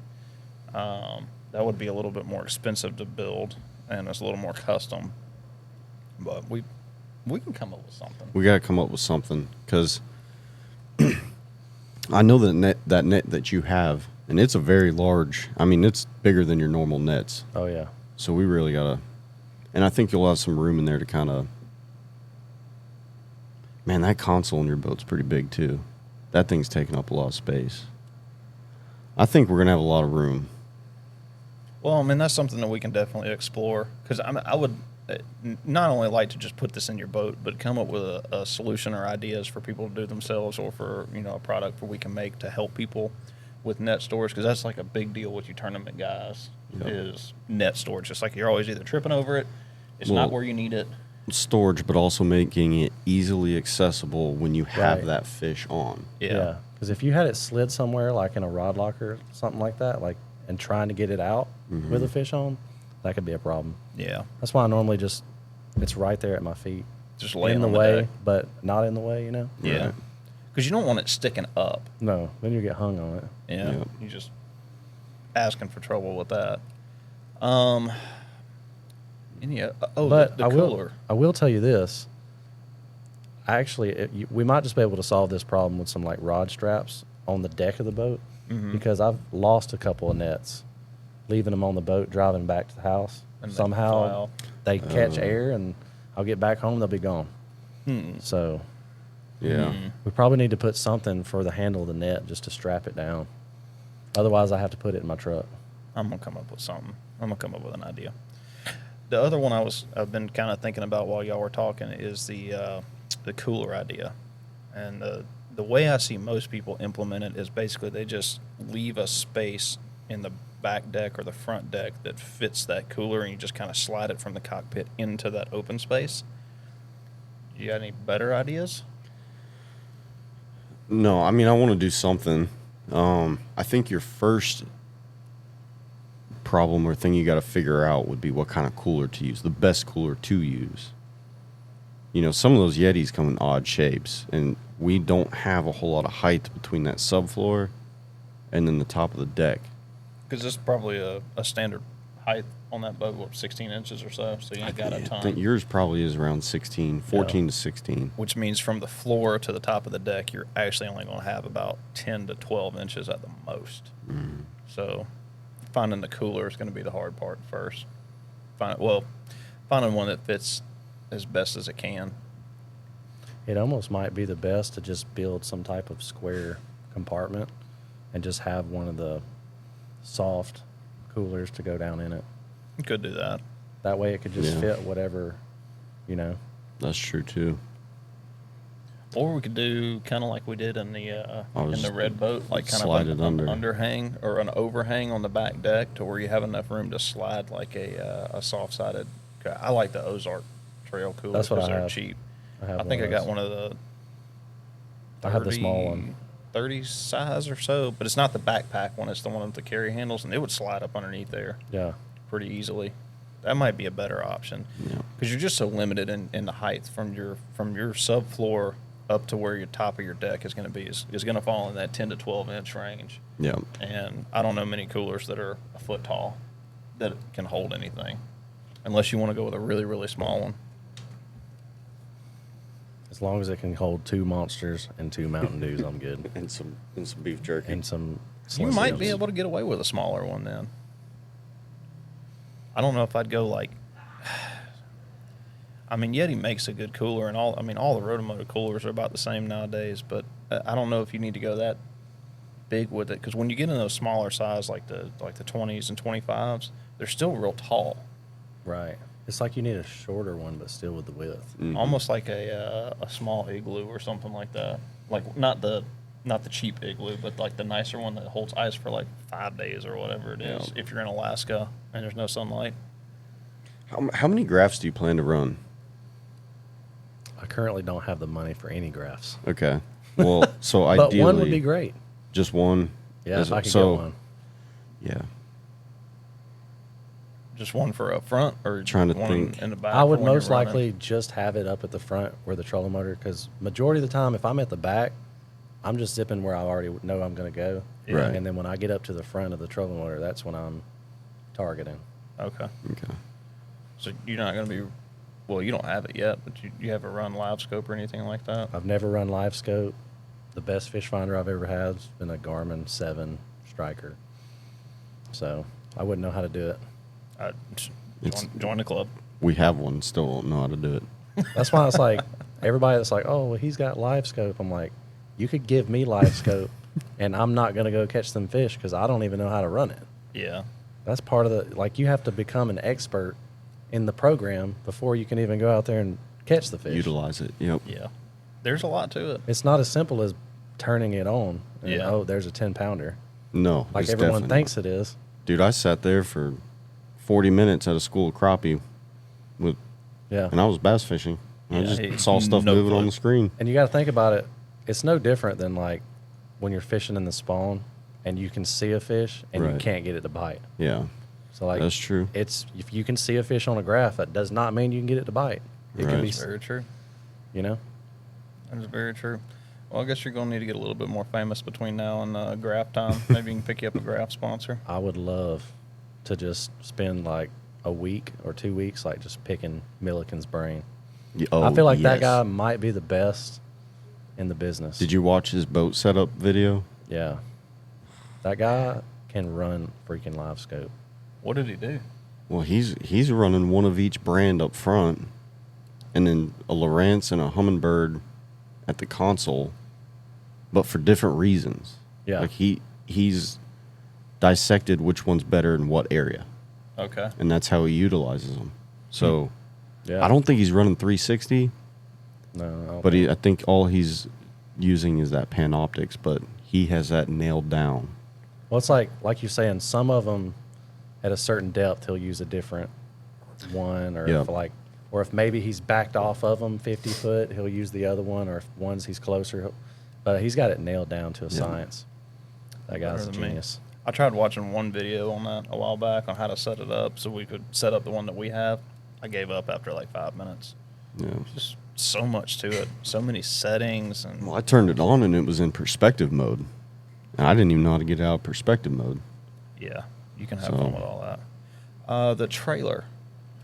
That would be a little bit more expensive to build, and it's a little more custom. But we can come up with something. We got to come up with something because I know that net that you have, and it's a very large. I mean, it's bigger than your normal nets. Oh yeah. So we really got to, and I think you'll have some room in there to kind of. Man, that console in your boat's pretty big too. That thing's taking up a lot of space. I think we're gonna have a lot of room. Well, I mean, that's something that we can definitely explore, because I would not only like to just put this in your boat, but come up with a solution or ideas for people to do themselves, or for, you know, a product that we can make to help people with net storage, because that's like a big deal with you tournament guys, Yeah. is net storage. It's like you're always either tripping over it, it's Well, not where you need it. Storage, but also making it easily accessible when you have Right. that fish on. Yeah. Because if you had it slid somewhere, like in a rod locker, something like that, like, and trying to get it out with a fish on, that could be a problem. Yeah. That's why I normally just, it's right there at my feet, Just lay it in the on the way, deck. but not in the way, you know? Yeah. Right. Because you don't want it sticking up. No, then you get hung on it. Yeah. Yep. You just asking for trouble with that. But the I cooler. will tell you this. We might just be able to solve this problem with some like rod straps on the deck of the boat, because I've lost a couple of nets, leaving them on the boat, driving back to the house. And they fly Somehow off. they catch air, and I'll get back home, they'll be gone. So Yeah. we probably need to put something for the handle of the net just to strap it down. Otherwise, I have to put it in my truck. I'm gonna come up with something. I'm gonna come up with an idea. The other one I've been kind of thinking about while y'all were talking is the cooler idea, and the way I see most people implement it is basically they just leave a space in the back deck or the front deck that fits that cooler, and you just kind of slide it from the cockpit into that open space. You got any better ideas? No, I mean, I want to do something. I think your first problem or thing you got to figure out would be what kind of cooler to use, the best cooler to use. You know, some of those Yetis come in odd shapes, and we don't have a whole lot of height between that subfloor and then the top of the deck. Because this is probably a standard height on that boat, what, 16 inches or so, so you ain't got a I think ton. yours probably is around 16, 14 to 16. Which means from the floor to the top of the deck, you're actually only going to have about 10 to 12 inches at the most. So finding the cooler is going to be the hard part first. Finding one that fits as best as it can. It almost might be the best to just build some type of square compartment and just have one of the soft coolers to go down in it. You could do that. That way it could just Yeah. fit whatever, you know. That's true, too. Or we could do kind of like we did in the red boat, like kind of slide like it under. an underhang or an overhang on the back deck to where you have enough room to slide like a soft-sided. I like the Ozark trail coolers That's what because I they're have. cheap. I have I think I one got of one of the I have the small one. 30 size or so, but it's not the backpack one. It's the one with the carry handles, and it would slide up underneath there Yeah. pretty easily. That might be a better option Yeah. because you're just so limited in the height from your subfloor up to where your top of your deck is going to be is going to fall in that 10 to 12 inch range. Yeah. And I don't know many coolers that are a foot tall that can hold anything, unless you want to go with a really really small one. As long as it can hold 2 Monsters and 2 Mountain Dews, I'm good. And some beef jerky. And some You Slim might be Jims. able to get away with a smaller one then. I don't know if I'd go like. I mean, Yeti makes a good cooler, and all. I mean, all the Rotomoto coolers are about the same nowadays. But I don't know if you need to go that big with it because when you get in those smaller size, like the 20s and 25s, they're still real tall, Right. It's like you need a shorter one, but still with the width. Mhm. almost like a small igloo or something like that. Like not the cheap igloo, but like the nicer one that holds ice for like 5 days or whatever it is. Yeah. If you're in Alaska and there's no sunlight. How many graphs do you plan to run? I currently don't have the money for any graphs. Okay. Well, so But ideally, one would be great. just one. Yeah, Is if I it- could so, get one. Yeah. Just one for up front or Trying to one think. in the back? I would for when you're most running? likely just have it up at the front where the trolling motor, because majority of the time, if I'm at the back, I'm just zipping where I already know I'm going to go. Right. And then when I get up to the front of the trolling motor, that's when I'm targeting. Okay. Okay. So you're not going to be, well, you don't have it yet, but you haven't run live scope or anything like that? I've never run live scope. The best fish finder I've ever had has been a Garmin 7 Striker. So I wouldn't know how to do it. Join the club. We have one. Still don't know how to do it. That's why it's like everybody that's like, oh, well, he's got live scope. I'm like, you could give me live scope, and I'm not going to go catch them fish because I don't even know how to run it. Yeah. That's part of the, like, you have to become an expert in the program before you can even go out there and catch the fish. Utilize it. Yep. Yeah. There's a lot to it. It's not as simple as turning it on. And, Yeah. oh, there's a 10-pounder. No. Like it's everyone definitely thinks not. it is. Dude, I sat there for 40 minutes at a school of crappie with, Yeah. and I was bass fishing. I Yeah, just he- saw stuff no moving on clue. the screen. And you got to think about it. It's no different than like when you're fishing in the spawn and you can see a fish and you Right. can't get it to bite. Yeah. So like That's true. It's if you can see a fish on a graph, that does not mean you can get it to bite. It Right. can be, That's very true. you know. That is very true. Well, I guess you're going to need to get a little bit more famous between now and graph time. Maybe you can pick you up a graph sponsor. I would love to just spend like a week or 2 weeks like just picking Milliken's brain. Oh, I feel like that yes. guy might be the best in the business. Did you watch his boat setup video? Yeah. That guy can run freaking live scope. What did he do? Well, he's running one of each brand up front, and then a Lowrance and a Humminbird at the console, but for different reasons. Yeah. Like he's dissected which one's better in what area, Okay. and that's how he utilizes them. So Yeah. I don't think he's running 360, No, I don't but think- I think all he's using is that Panoptics, but he has that nailed down. Well, it's like you're saying, some of them at a certain depth he'll use a different one, or Yep. if like, or if maybe he's backed off of them 50 foot, he'll use the other one, or if ones he's closer, but he's got it nailed down to a science. That guy's a Better than me. genius. I tried watching one video on that a while back on how to set it up so we could set up the one that we have. I gave up after like 5 minutes. Yeah. Just so much to it. So many settings and Well, I turned it on and it was in perspective mode, and I didn't even know how to get out of perspective mode. yeah, you can have So- fun with all that. The trailer.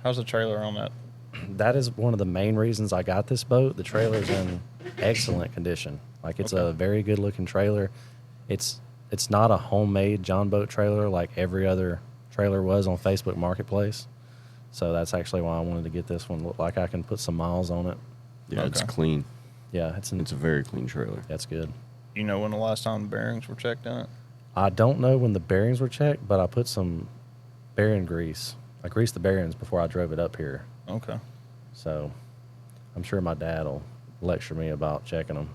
How's the trailer on that? That is one of the main reasons I got this boat. The trailer's in excellent condition. Like, it's a Okay. very good looking trailer. It's not a homemade John boat trailer like every other trailer was on Facebook Marketplace. So that's actually why I wanted to get this one. Look like I can put some miles on it. Yeah, it's Okay. clean. Yeah, it's It's a very clean trailer. that's good. You know when the last time the bearings were checked in it? I don't know when the bearings were checked, but I put some bearing grease. I greased the bearings before I drove it up here. Okay. So I'm sure my dad will lecture me about checking them.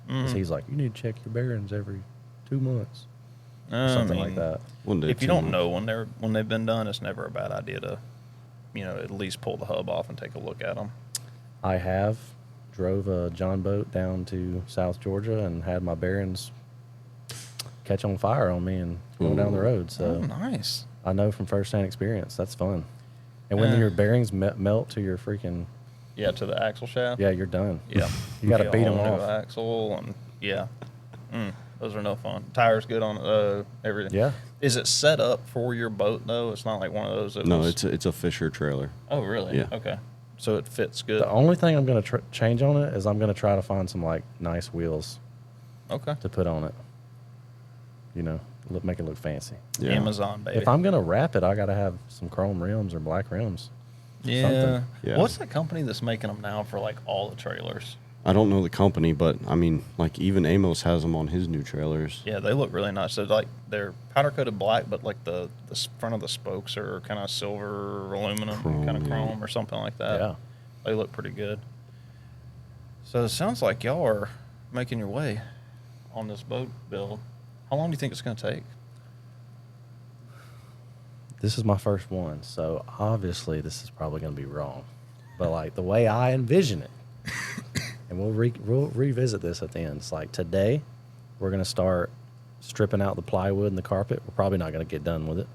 Because he's like, you need to check your bearings every 2 months. Or something like that. One day, If you 2 don't months. know when they've been done, it's never a bad idea to, at least pull the hub off and take a look at them. I have drove a John boat down to South Georgia and had my bearings catch on fire on me and going down the road. So Oh, nice. I know from firsthand experience that's fun. And when Yeah. your bearings melt to your freaking Yeah, to the axle shaft. yeah, you're done. Yeah. You got to Yeah, beat them whole new off. axle and yeah. Those are no fun. Tires good on everything. Yeah. Is it set up for your boat though? It's not like one of those. That No, was, it's a Fisher trailer. Oh, really? Yeah. Okay. So it fits good. The only thing I'm going to change on it is I'm going to try to find some like nice wheels Okay. to put on it. Make it look fancy. Yeah. Amazon, baby. If I'm going to wrap it, I got to have some chrome rims or black rims. yeah. something. Yeah. What's that company that's making them now for like all the trailers? I don't know the company, but I mean, like even Amos has them on his new trailers. Yeah, they look really nice. They're powder coated black, but like the front of the spokes are kind of silver aluminum, Chrome, kind of yeah. chrome or something like that. Yeah. They look pretty good. So it sounds like y'all are making your way on this boat build. How long do you think it's going to take? This is my first one, so obviously this is probably going to be wrong. But like the way I envision it, and we'll revisit this at the end. It's like today, we're going to start stripping out the plywood and the carpet. We're probably not going to get done with it.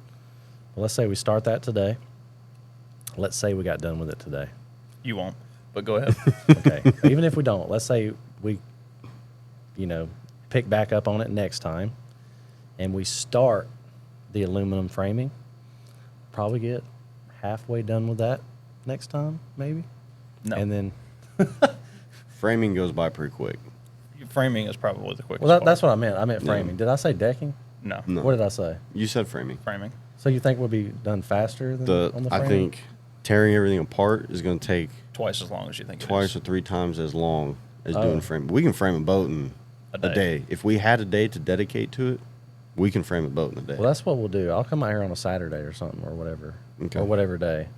But let's say we start that today. Let's say we got done with it today. You won't, but go ahead. Okay. Even if we don't, let's say we, pick back up on it next time, and we start the aluminum framing. Probably get halfway done with that next time, maybe. No. And then, Framing goes by pretty quick. Framing is probably the quickest. well, that's part. what I meant. I meant framing. Did I say decking? No. No. What did I say? You said framing. Framing. So you think we'll be done faster than on the I framing? think tearing everything apart is going to take Twice as long as you think twice it or 3 times as long as Oh. doing framing. We can frame a boat in A a day. day. If we had a day to dedicate to it, we can frame a boat in a day. Well, that's what we'll do. I'll come out here on a Saturday or something or whatever. Okay. Or whatever day.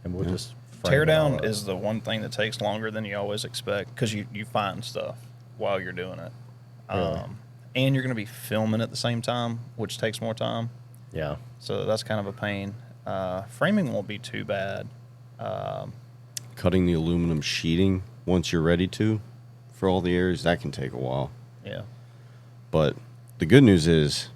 And we'll Yeah. just frame Tear it all down up. is the one thing that takes longer than you always expect because you find stuff while you're doing it. Really? And you're going to be filming at the same time, which takes more time. Yeah. So that's kind of a pain. Framing won't be too bad. Cutting the aluminum sheeting once you're ready to for all the areas, that can take a while. Yeah. But the good news is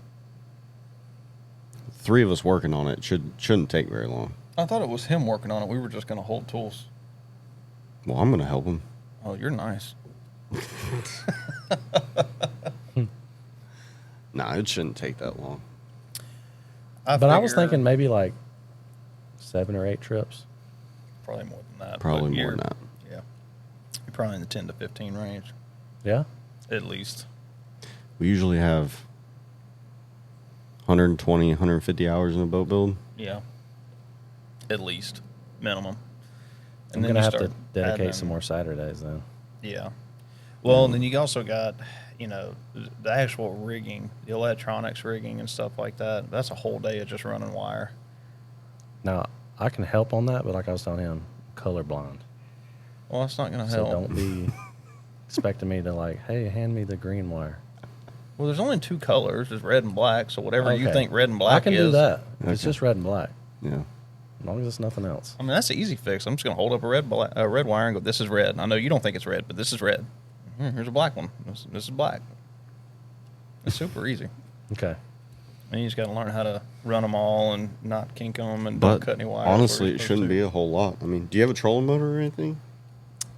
3 of us working on it shouldn't take very long. I thought it was him working on it. We were just going to hold tools. Well, I'm going to help him. Oh, you're nice. Nah, it shouldn't take that long. But I was figure thinking maybe like 7 or 8 trips. probably more than that. Probably but more you're- than that. Yeah. You're probably in the 10 to 15 range, Yeah. at least. We usually have 120, 150 hours in a boat build. Yeah. At least, minimum. I'm then going to you have to start dedicate adding- some more Saturdays then. Yeah. Well, and then you also got, the actual rigging, the electronics rigging and stuff like that. That's a whole day of just running wire. Now, I can help on that, but like I was telling him, I'm colorblind. Well, that's not going to So help. don't be expecting me to like, hey, hand me the green wire. Well, there's only 2 colors. There's red and black. So whatever you Okay. think red and black I can is. do that. It's Okay. just red and black. Yeah. As long as it's nothing else. I mean, that's an easy fix. I'm just going to hold up a red wire and go, this is red. I know you don't think it's red, but this is red. Here's a black one. This is black. It's super easy. Okay. And you just got to learn how to run them all and not kink them and don't But cut any wires. honestly, it shouldn't be a whole lot. I mean, do you have a trolling motor or anything?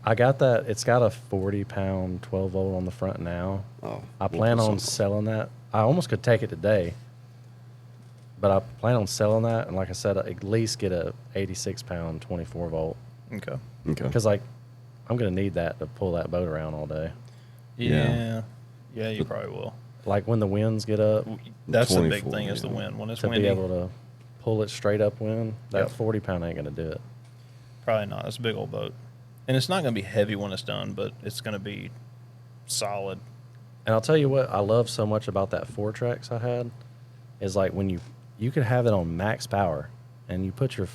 I got that. It's got a 40-pound 12-volt on the front now. Oh, I we'll plan put on something. selling that. I almost could take it today, but I plan on selling that. And like I said, at least get a 86-pound 24-volt. Okay. Okay. Because like, I'm going to need that to pull that boat around all day. Yeah. Yeah, you probably will. Like when the winds get up, That's the big 24, thing is the yeah. wind. When it's to windy, be able to pull it straight upwind, that Yep. 40-pound ain't going to do it. probably not. It's a big old boat. And it's not going to be heavy when it's done, but it's going to be solid. And I'll tell you what I love so much about that 4-Trex I had is like when you could have it on max power and you put you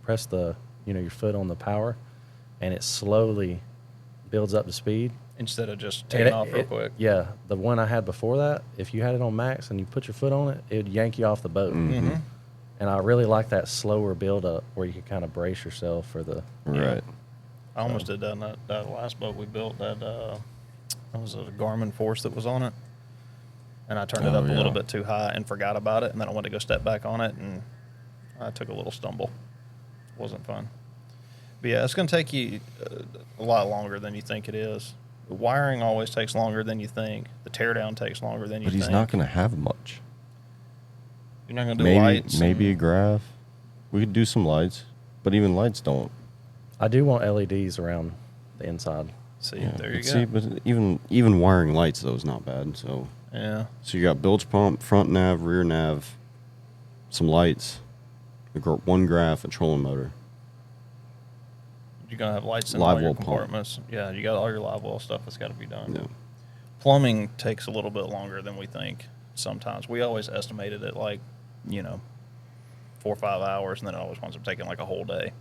press the, your foot on the power and it slowly builds up to speed. Instead of just And taking off real quick. Yeah, the one I had before that, if you had it on max and you put your foot on it, it would yank you off the boat. Mm-hmm. And I really like that slower build up where you can kind of brace yourself for the. Right. I almost did that in that last boat we built. That was a Garmin Force that was on it, and I turned it up a little bit too high and forgot about it. And then I went to go step back on it, and I took a little stumble. Wasn't fun. But yeah, it's going to take you a lot longer than you think it is. The wiring always takes longer than you think. The teardown takes longer than you But think. he's not going to have much. You're not going to do lights. Maybe a graph. We could do some lights, but even lights don't. I do want LEDs around the inside. See, Yeah, there you go. see, but even wiring lights though is not bad. So Yeah. you got bilge pump, front nav, rear nav, some lights, one graph, a trolling motor. You're going to have lights in Live all your well pump. compartments. Yeah, you got all your live well stuff that's got to be done. Yeah. Plumbing takes a little bit longer than we think sometimes. We always estimated it like, 4 or 5 hours, and then it always winds up taking like a whole day.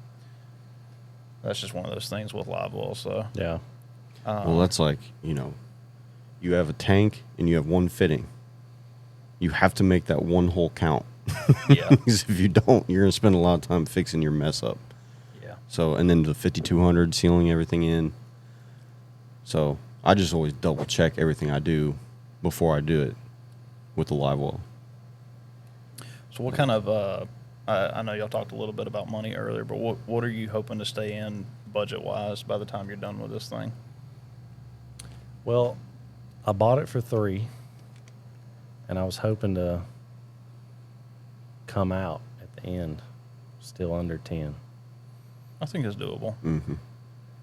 That's just one of those things with live wells. So, Yeah. Well, that's like, you have a tank and you have one fitting. You have to make that one hole count. Yeah. Because if you don't, you're going to spend a lot of time fixing your mess up. Yeah. So, and then the 5200, sealing everything in. So, I just always double check everything I do before I do it with the live well. So what kind of, I know y'all talked a little bit about money earlier, but what are you hoping to stay in budget-wise by the time you're done with this thing? Well, I bought it for $3, and I was hoping to come out at the end still under 10. I think it's doable. Mm-hmm.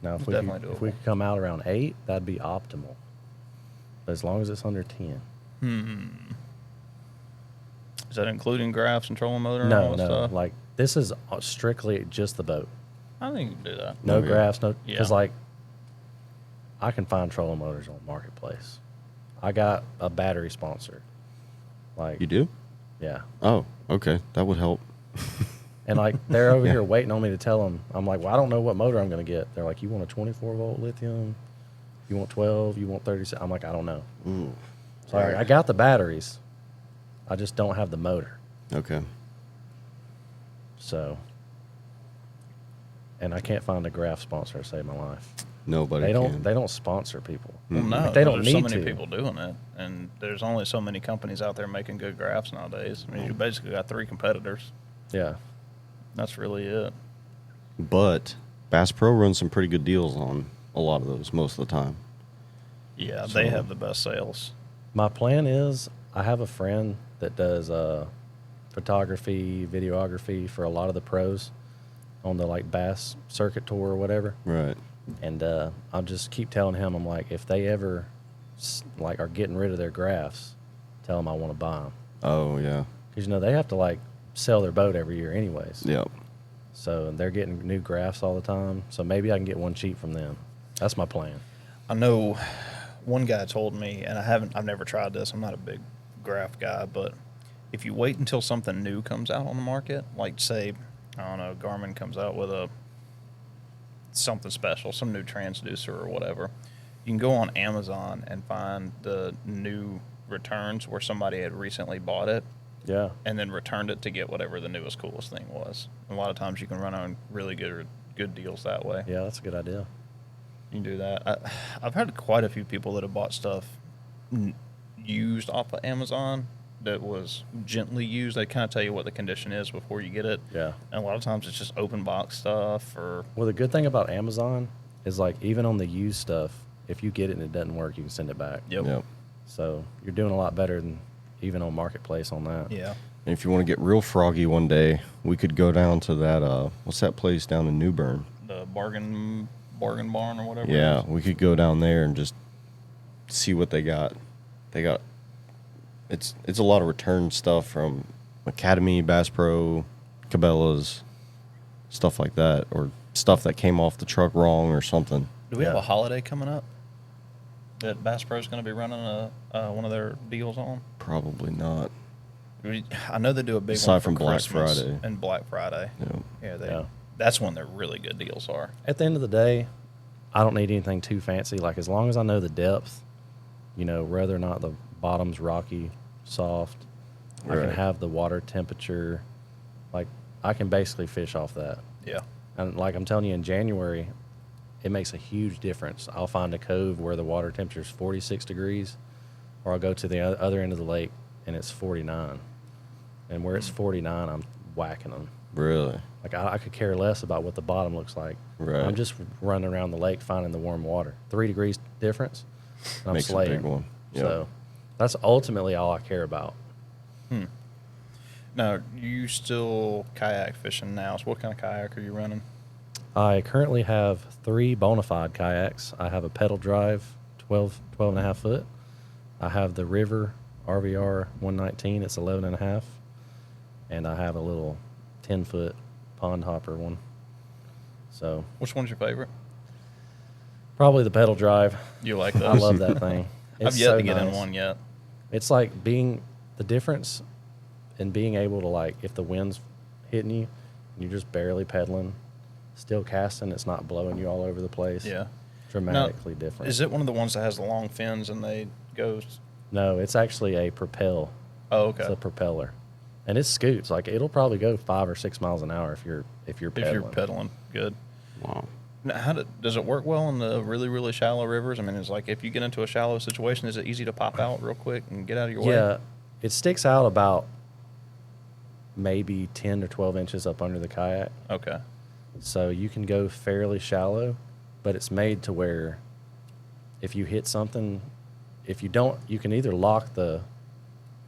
Now, if It's we definitely could, if we doable. could come out around 8, that'd be optimal. But as long as it's under 10. Is that including graphs and trolling motor and all No, that no. stuff? Like, this is strictly just the boat. I think you can do that. No Oh, yeah. graphs, no. Because, Yeah. like, I can find trolling motors on Marketplace. I got a battery sponsor. Like, You do? yeah. Oh, okay. That would help. And, like, they're over Yeah. here waiting on me to tell them. I'm like, well, I don't know what motor I'm going to get. They're like, you want a 24-volt lithium? You want 12? You want 36? I'm like, I don't know. Ooh. So I got the batteries. I just don't have the motor. Okay. So, and I can't find a graph sponsor to save my life. Nobody They can. don't sponsor people. Well, no, Like, they don't there's so need many to. people doing it, and there's only so many companies out there making good graphs nowadays. I mean, you basically got 3 competitors. Yeah. That's really it. But Bass Pro runs some pretty good deals on a lot of those most of the time. Yeah, So- they have the best sales. My plan is I have a friend that does photography, videography for a lot of the pros on the like Bass circuit tour or whatever. Right. And I'll just keep telling him, I'm like, if they ever like are getting rid of their graphs, tell them I want to buy them. Oh, yeah. Because, they have to like sell their boat every year anyways. Yep. So they're getting new graphs all the time. So maybe I can get one cheap from them. That's my plan. I know one guy told me, and I've never tried this. I'm not a big graph guy, but if you wait until something new comes out on the market, like say, I don't know, Garmin comes out with something special, some new transducer or whatever, you can go on Amazon and find the new returns where somebody had recently bought it Yeah. and then returned it to get whatever the newest, coolest thing was. And a lot of times you can run on really good deals that way. Yeah, that's a good idea. You can do that. I've had quite a few people that have bought stuff used off of Amazon that was gently used. They kind of tell you what the condition is before you get it. Yeah. And a lot of times it's just open box stuff or Well, the good thing about Amazon is like even on the used stuff, if you get it and it doesn't work, you can send it back. Yep. So you're doing a lot better than even on Marketplace on that. Yeah. And if you want to get real froggy one day, we could go down to that, what's that place down in New Bern? The bargain barn or whatever. Yeah, it is. we could go down there and just see what they got. They got it's a lot of return stuff from Academy, Bass Pro, Cabela's, stuff like that, or stuff that came off the truck wrong or something. Do we have Yeah. a holiday coming up that Bass Pro is going to be running one of their deals on? Probably not. I know they do a big Aside one for from Black Christmas Friday. and Black Friday. You know. Yeah, Yeah. that's when their really good deals are. At the end of the day, I don't need anything too fancy. Like, as long as I know the depth, whether or not the bottom's rocky, soft, I can Right. have the water temperature. Like, I can basically fish off that. Yeah. And like I'm telling you, in January, it makes a huge difference. I'll find a cove where the water temperature is 46 degrees, or I'll go to the other end of the lake and it's 49. And where it's 49, I'm whacking them. Really? Like, I could care less about what the bottom looks like. Right. I'm just running around the lake finding the warm water. 3 degrees difference, and I'm Makes a slaying. big one. Yep. So that's ultimately all I care about. Now, you still kayak fishing now. So what kind of kayak are you running? I currently have 3 bona fide kayaks. I have a pedal drive, 12 and a half foot. I have the River RVR 119. It's 11 and a half. And I have a little 10-foot pond hopper one. So Which one's your favorite? probably the pedal drive. You like those? I love that thing. I've It's yet so to get in nice. one yet. It's like the difference in being able to, like, if the wind's hitting you and you're just barely pedaling, still casting, it's not blowing you all over the place. Yeah. Dramatically different. Is it one of the ones that has the long fins and they go? No, it's actually a propel. Oh, okay. It's a propeller. And it scoots. Like, it'll probably go 5 or 6 miles an hour if you're pedaling. If you're pedaling, good. Wow. Now, does it work well in the really, really shallow rivers? I mean, it's like if you get into a shallow situation, is it easy to pop out real quick and get out of your way? Yeah, it sticks out about maybe 10 or 12 inches up under the kayak. Okay. So you can go fairly shallow, but it's made to where if you hit something, if you don't, you can either lock the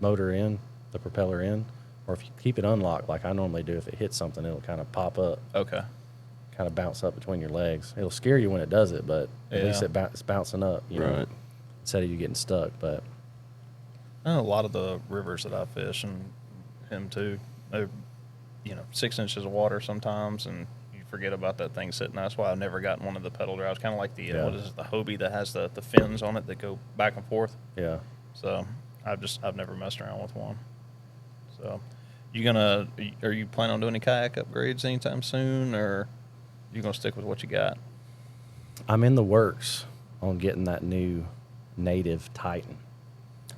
motor in, the propeller in, or if you keep it unlocked like I normally do, if it hits something, it'll kind of pop up, Okay. kind of bounce up between your legs. It'll scare you when it does it, but at least Yeah. it's bouncing up, Right. instead of you getting stuck. But I know a lot of the rivers that I fish, and him too, they're, 6 inches of water sometimes, and you forget about that thing sitting there. That's why I've never gotten one of the pedal drives. Kind of like the, Yeah. what is it, the Hobie that has the fins on it that go back and forth. yeah, So I've never messed around with one. So are you planning on doing any kayak upgrades anytime soon, or you gonna stick with what you got? I'm in the works on getting that new Native Titan.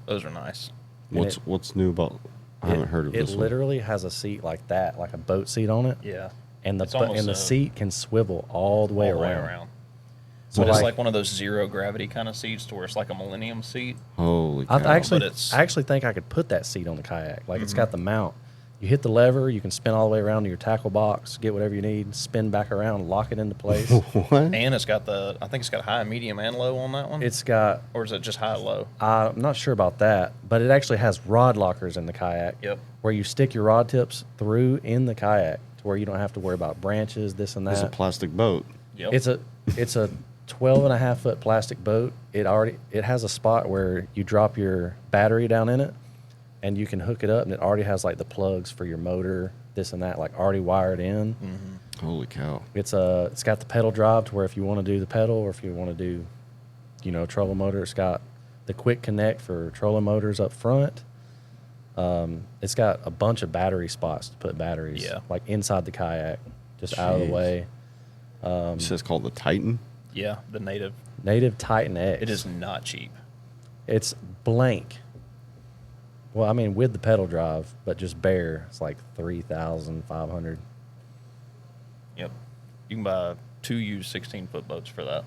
Those are nice. And What's new about? I haven't heard of it. this It one. literally has a seat like that, like a boat seat on it, Yeah. and It's almost the a- seat can swivel all the way All the way around. around. So But it's like- like one of those zero gravity kind of seats to where it's like a Millennium seat. Holy cow! I actually, But it's- I actually think I could put that seat on the kayak. Like, it's Mhm. got the mount. You hit the lever, you can spin all the way around to your tackle box, get whatever you need, spin back around, lock it into place. what? And it's got I think it's got high, medium, and low on that one. It's got, Or is it just high, low? I'm not sure about that, but it actually has rod lockers in the kayak. Yep. Where you stick your rod tips through in the kayak to where you don't have to worry about branches, this and that. It's a plastic boat. Yep. It's a 12 and a half foot plastic boat. It has a spot where you drop your battery down in it and you can hook it up, and it already has like the plugs for your motor, this and that, like already wired in. Holy cow! It's got the pedal drive to where if you want to do the pedal or if you want to do, trolling motor, it's got the quick connect for trolling motors up front. It's got a bunch of battery spots to put batteries, Yeah. like inside the kayak, just out of the Jeez. way. You said it's called the Titan. Yeah, the Native. Native Titan X. It is not cheap. It's blank. Well, I mean, with the pedal drive, but just bare, it's like 3,500. Yep. You can buy 2 used 16-foot boats for that.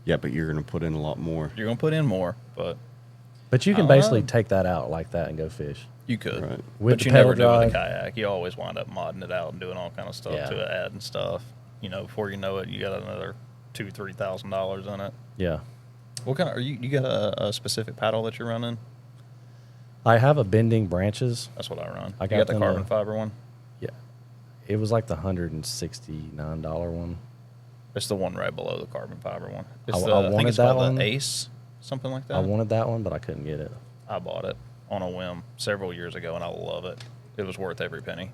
Yeah, but you're gonna put in a lot more. You're going to put in more, but But you I can don't basically know. take that out like that and go fish. you could. Right. With But the you pedal never do with a drive- kayak. You always wind up modding it out and doing all kind of stuff Yeah. to it, adding stuff. Before you know it, you got another $2,000-3,000 in it. Yeah. What kind of you got a specific paddle that you're running? I have a bending branches. That's what I run. I You got got the them, carbon fiber one. Yeah. It was like the $169 one. It's the one right below the carbon fiber one. It's I think wanted it's that called one. the Ace, something like that. I wanted that one, but I couldn't get it. I bought it on a whim several years ago, and I love it. It was worth every penny.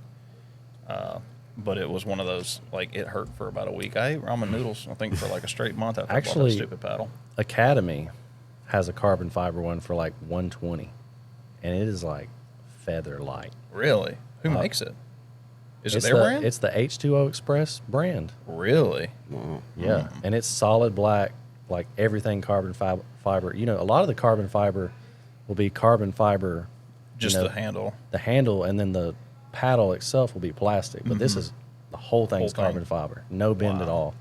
But it was one of those, like, it hurt for about a week. I ate ramen noodles, I think, for like a straight month after I bought Actually- that stupid paddle. Academy has a carbon fiber one for like 120, and it is like feather light. Really? Who Uh, makes it? Is it their brand? It's the H2O Express brand. Really? Wow. Yeah, and it's solid black, like everything carbon fiber. You know, a lot of the carbon fiber will be carbon fiber, Just you know, the handle. and then the paddle itself will be plastic. But this is the whole thing's Whole thing. carbon fiber, no bend at Wow. all.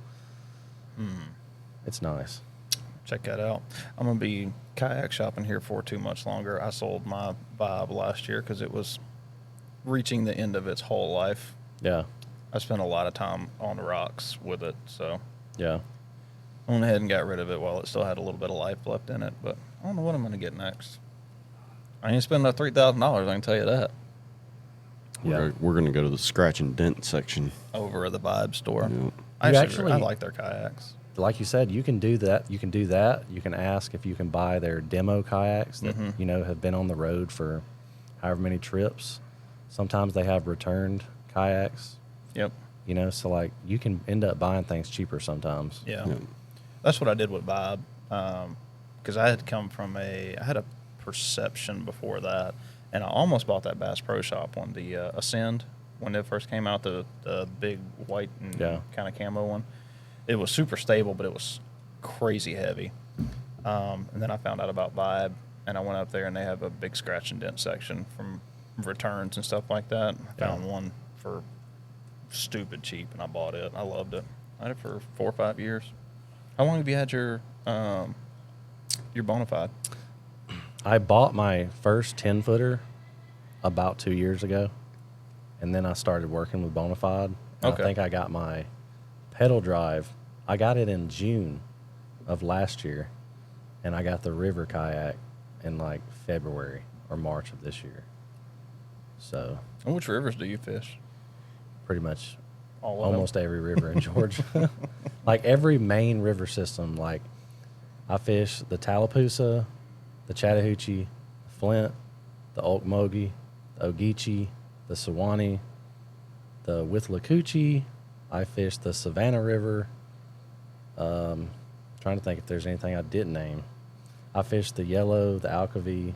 It's nice. Check that out. I'm gonna be kayak shopping here for too much longer. I sold my Vibe last year because it was reaching the end of its whole life. Yeah, I spent a lot of time on the rocks with it, so yeah. I went ahead and got rid of it while it still had a little bit of life left in it. But I don't know what I'm gonna get next. I ain't spending that $3,000. I can tell you that. We're gonna go to the scratch and dent section. Over at the Vibe store. Yeah. I like their kayaks. Like you said, you can do that. You can do that. You can ask if you can buy their demo kayaks that you know have been on the road for however many trips. Sometimes they have returned kayaks. Yep. You know, so like you can end up buying things cheaper sometimes. Yeah. Yeah. That's what I did with Vibe. Because I had a Perception before that, and I almost bought that Bass Pro Shop one, the Ascend, when it first came out, the big white and kind of camo one. It was super stable, but it was crazy heavy. And then I found out about Vibe, and I went up there, and they have a big scratch and dent section from returns and stuff like that. I found one for stupid cheap, and I bought it. I loved it. I had it for 4 or 5 years. How long have you had your Bonafide? I bought my first 10-footer about 2 years ago, and then I started working with Bonafide. Okay. I think I got my pedal drive. I got it in June of last year, and I got the river kayak in like February or March of this year. So And which rivers do you fish? pretty much All of almost them? every river in Georgia. Like every main river system. Like I fish the Tallapoosa, the Chattahoochee, the Flint, the Ocmulgee, the Ogeechee, the Sewanee, the Withlacoochee. I fish the Savannah River. Trying to think if there's anything I didn't name. I fished the Yellow, the Alcovy,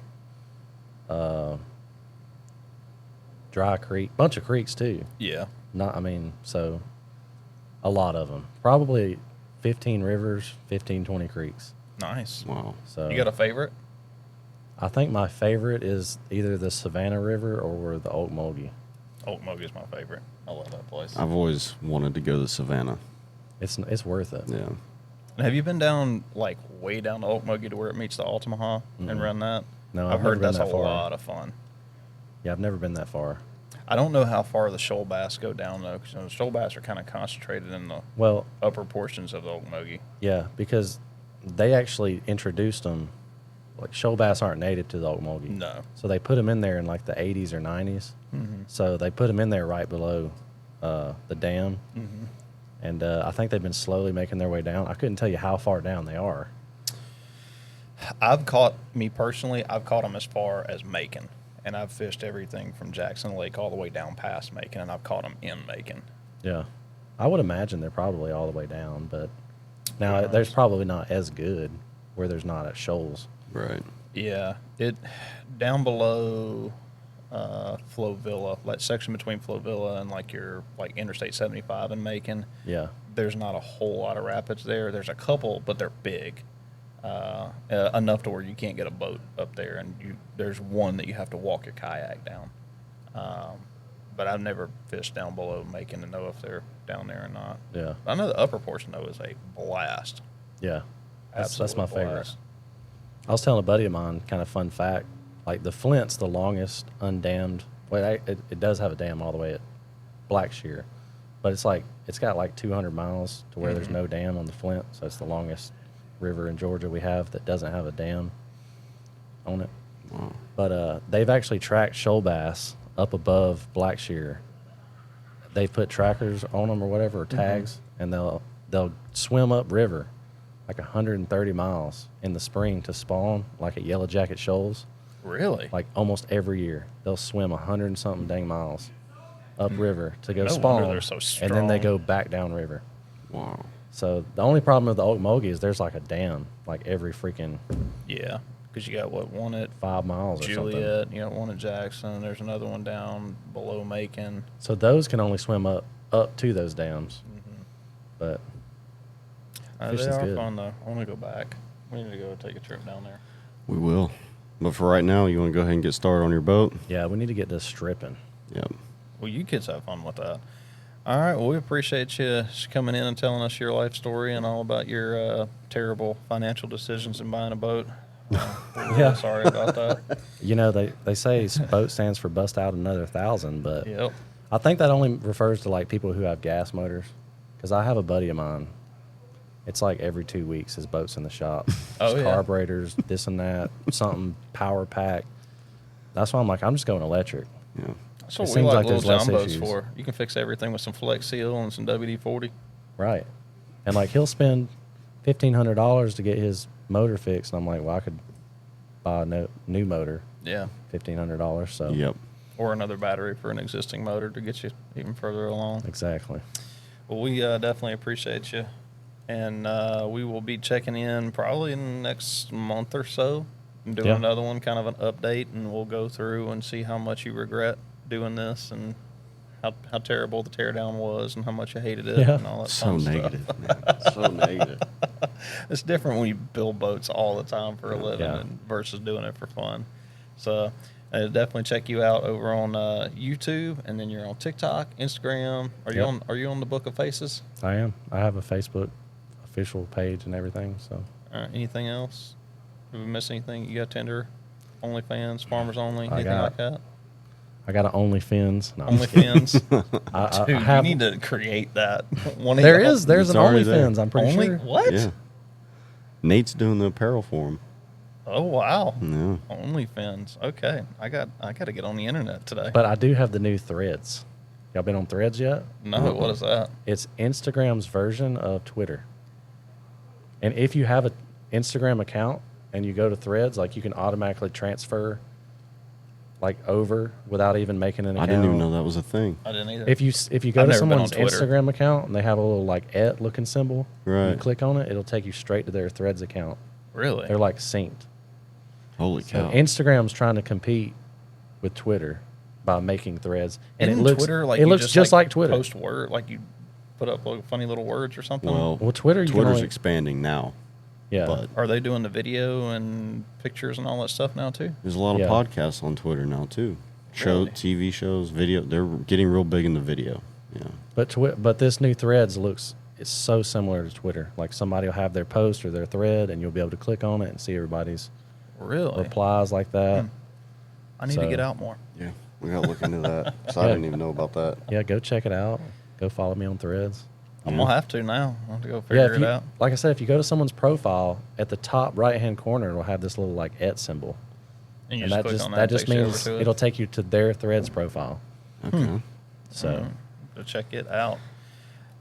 Dry Creek, bunch of creeks too. Yeah. So a lot of them. Probably 15 rivers, 15, 20 creeks. Nice. Wow. So You got a favorite? I think my favorite is either the Savannah River or the Ocmulgee. Ocmulgee is my favorite. I love that place. I've always wanted to go to Savannah. It's worth it. Yeah. And have you been down, like, way down to Ocmulgee to where it meets the Altamaha and run that? No, I've I've never heard been that's that a far. lot of fun. Yeah, I've never been that far. I don't know how far the shoal bass go down, though, because the shoal bass are kind of concentrated in the Well, upper portions of the Ocmulgee. yeah, because they actually introduced them. Like shoal bass aren't native to the Ocmulgee. No. So they put them in there in like the 80s or 90s. Mm-hmm. So they put them in there right below the dam. Mm-hmm. And I think they've been slowly making their way down. I couldn't tell you how far down they are. I've caught them as far as Macon. And I've fished everything from Jackson Lake all the way down past Macon, and I've caught them in Macon. Yeah. I would imagine they're probably all the way down, but now Nice. there's probably not as good where there's not at shoals. Right. Yeah, it down below Flovilla, that section between Flovilla and like your Interstate 75 in Macon. Yeah. There's not a whole lot of rapids there. There's a couple, but they're big, enough to where you can't get a boat up there, and there's one that you have to walk your kayak down. But I've never fished down below Macon to know if they're down there or not. Yeah. I know the upper portion though is a blast. Yeah. That's my Absolute favorite. blast. I was telling a buddy of mine, kind of fun fact, like the Flint's the longest undammed. Well, it does have a dam all the way at Blackshear, but it's got like 200 miles to where there's no dam on the Flint, so it's the longest river in Georgia we have that doesn't have a dam on it. Wow. But they've actually tracked shoal bass up above Blackshear. They put trackers on them or whatever, or tags, and they'll swim up river like 130 miles in the spring to spawn, like at Yellow Jacket Shoals. Really? Like almost every year, they'll swim 100 and something dang miles up river to go No spawn, wonder they're so and then they strong. go back down river. Wow. So the only problem with the Ocmulgee is there's like a dam, like every freaking Yeah. Because you got one at 5 miles or something. Juliet, you got one at Jackson. There's another one down below Macon. So those can only swim up to those dams. But They fishing's are good. fun though. I want to go back. We need to go take a trip down there. We will. But for right now, you want to go ahead and get started on your boat? Yeah, we need to get this stripping. Yep. Well, you kids have fun with that. All right. Well, we appreciate you coming in and telling us your life story and all about your terrible financial decisions in buying a boat. We're really Yeah. sorry about that. You know, they say boat stands for bust out another 1,000, but Yep. I think that only refers to like people who have gas motors. Because I have a buddy of mine. It's like every 2 weeks his boat's in the shop. Oh, Just yeah. carburetors, this and that, something power pack. That's why I'm like, I'm just going electric. Yeah. That's what It we seems like like little there's less John boats issues. for. You can fix everything with some Flex Seal and some WD-40. Right. And like he'll spend $1,500 to get his motor fixed. And I'm like, well, I could buy a new motor, Yeah. $1,500. So Yep. Or another battery for an existing motor to get you even further along. exactly. Well, we definitely appreciate you. And we will be checking in probably in the next month or so and doing Yeah. another one, kind of an update, and we'll go through and see how much you regret doing this and how terrible the teardown was and how much you hated it Yeah. and all that So fun negative, stuff. man. So negative. It's different when you build boats all the time for a living Yeah. versus doing it for fun. So definitely check you out over on YouTube, and then you're on TikTok, Instagram. Are you Yep. Are you on the Book of Faces? I am. I have a Facebook official page and everything. So Anything else? Did we miss anything? You got Tinder, OnlyFans, Farmers Only, anything got- like that? I got an OnlyFins. No, I'm just OnlyFans. I Dude, have, you need to create that. One of there's y'all- It's an already there. OnlyFins. I'm pretty Only sure. what? Yeah. Nate's doing the apparel for him. Oh wow. Yeah. OnlyFans. Okay, I got to get on the internet today. But I do have the new Threads. Y'all been on Threads yet? No, what is that? It's Instagram's version of Twitter. And if you have an Instagram account and you go to Threads, like you can automatically transfer like over without even making an I account. didn't even know that was a thing. I didn't either. If you go I've to never been on someone's Twitter. Instagram account and they have a little like looking symbol, you Right. click on it, it'll take you straight to their Threads account. Really? They're like synced. Holy So cow. Instagram's trying to compete with Twitter by making Threads, and Isn't it looks Twitter like it you looks just like Twitter. Post word like you put up like funny little words or something. Well, Well, Twitter, you can Twitter's only- expanding now, yeah, but Are they doing the video and pictures and all that stuff now too? there's a lot of Yeah. podcasts on Twitter now too. Really? TV shows, video. They're getting real big in the video. Yeah. but this new Threads it's so similar to Twitter. Like somebody will have their post or their thread, and you'll be able to click on it and see everybody's Really? replies like that. I need to So- get out more. Yeah. We got to look into that. So I Yeah. didn't even know about that. Yeah, go check it out. Go follow me on Threads. I'm Yeah. gonna have to now. I have to go Yeah, figure if it you, out. like I said, if you go to someone's profile at the top right hand corner, it'll have this little like symbol, And you and just that click just on that that, just takes you over means to it. it'll take you to their Threads profile. Okay. So Go check it out.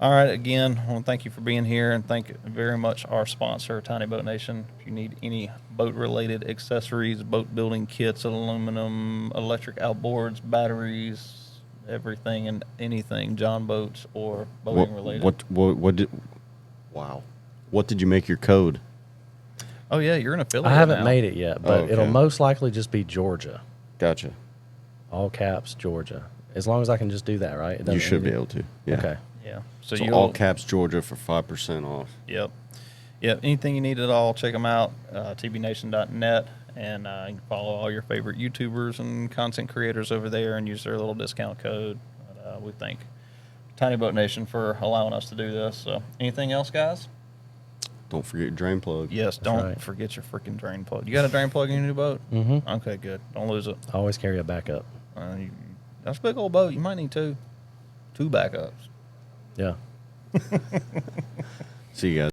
All right, again, I want to thank you for being here and thank very much our sponsor, Tiny Boat Nation. If you need any boat-related accessories, boat building kits, aluminum, electric outboards, batteries, everything and anything, John boats or boating related. What did? Wow. What did you make your code? Oh yeah, you're an affiliate. I haven't now. made it yet, but okay. it'll most likely just be Georgia, Gotcha. all caps Georgia. As long as I can just do that, right? It You doesn't should be need- able to. Yeah. Okay. Yeah. So, So you'll all caps Georgia for 5% off. Yep. Yep. Anything you need at all, check them out. TBNation.net. And you can follow all your favorite YouTubers and content creators over there and use their little discount code. But, we thank Tiny Boat Nation for allowing us to do this. So, anything else, guys? Don't forget your drain plug. Yes. Don't right. forget your freaking drain plug. You got a drain plug in your new boat? Mm-hmm. Okay, good. Don't lose it. Always carry a backup. That's a big old boat. You might need two backups. Yeah. See you guys.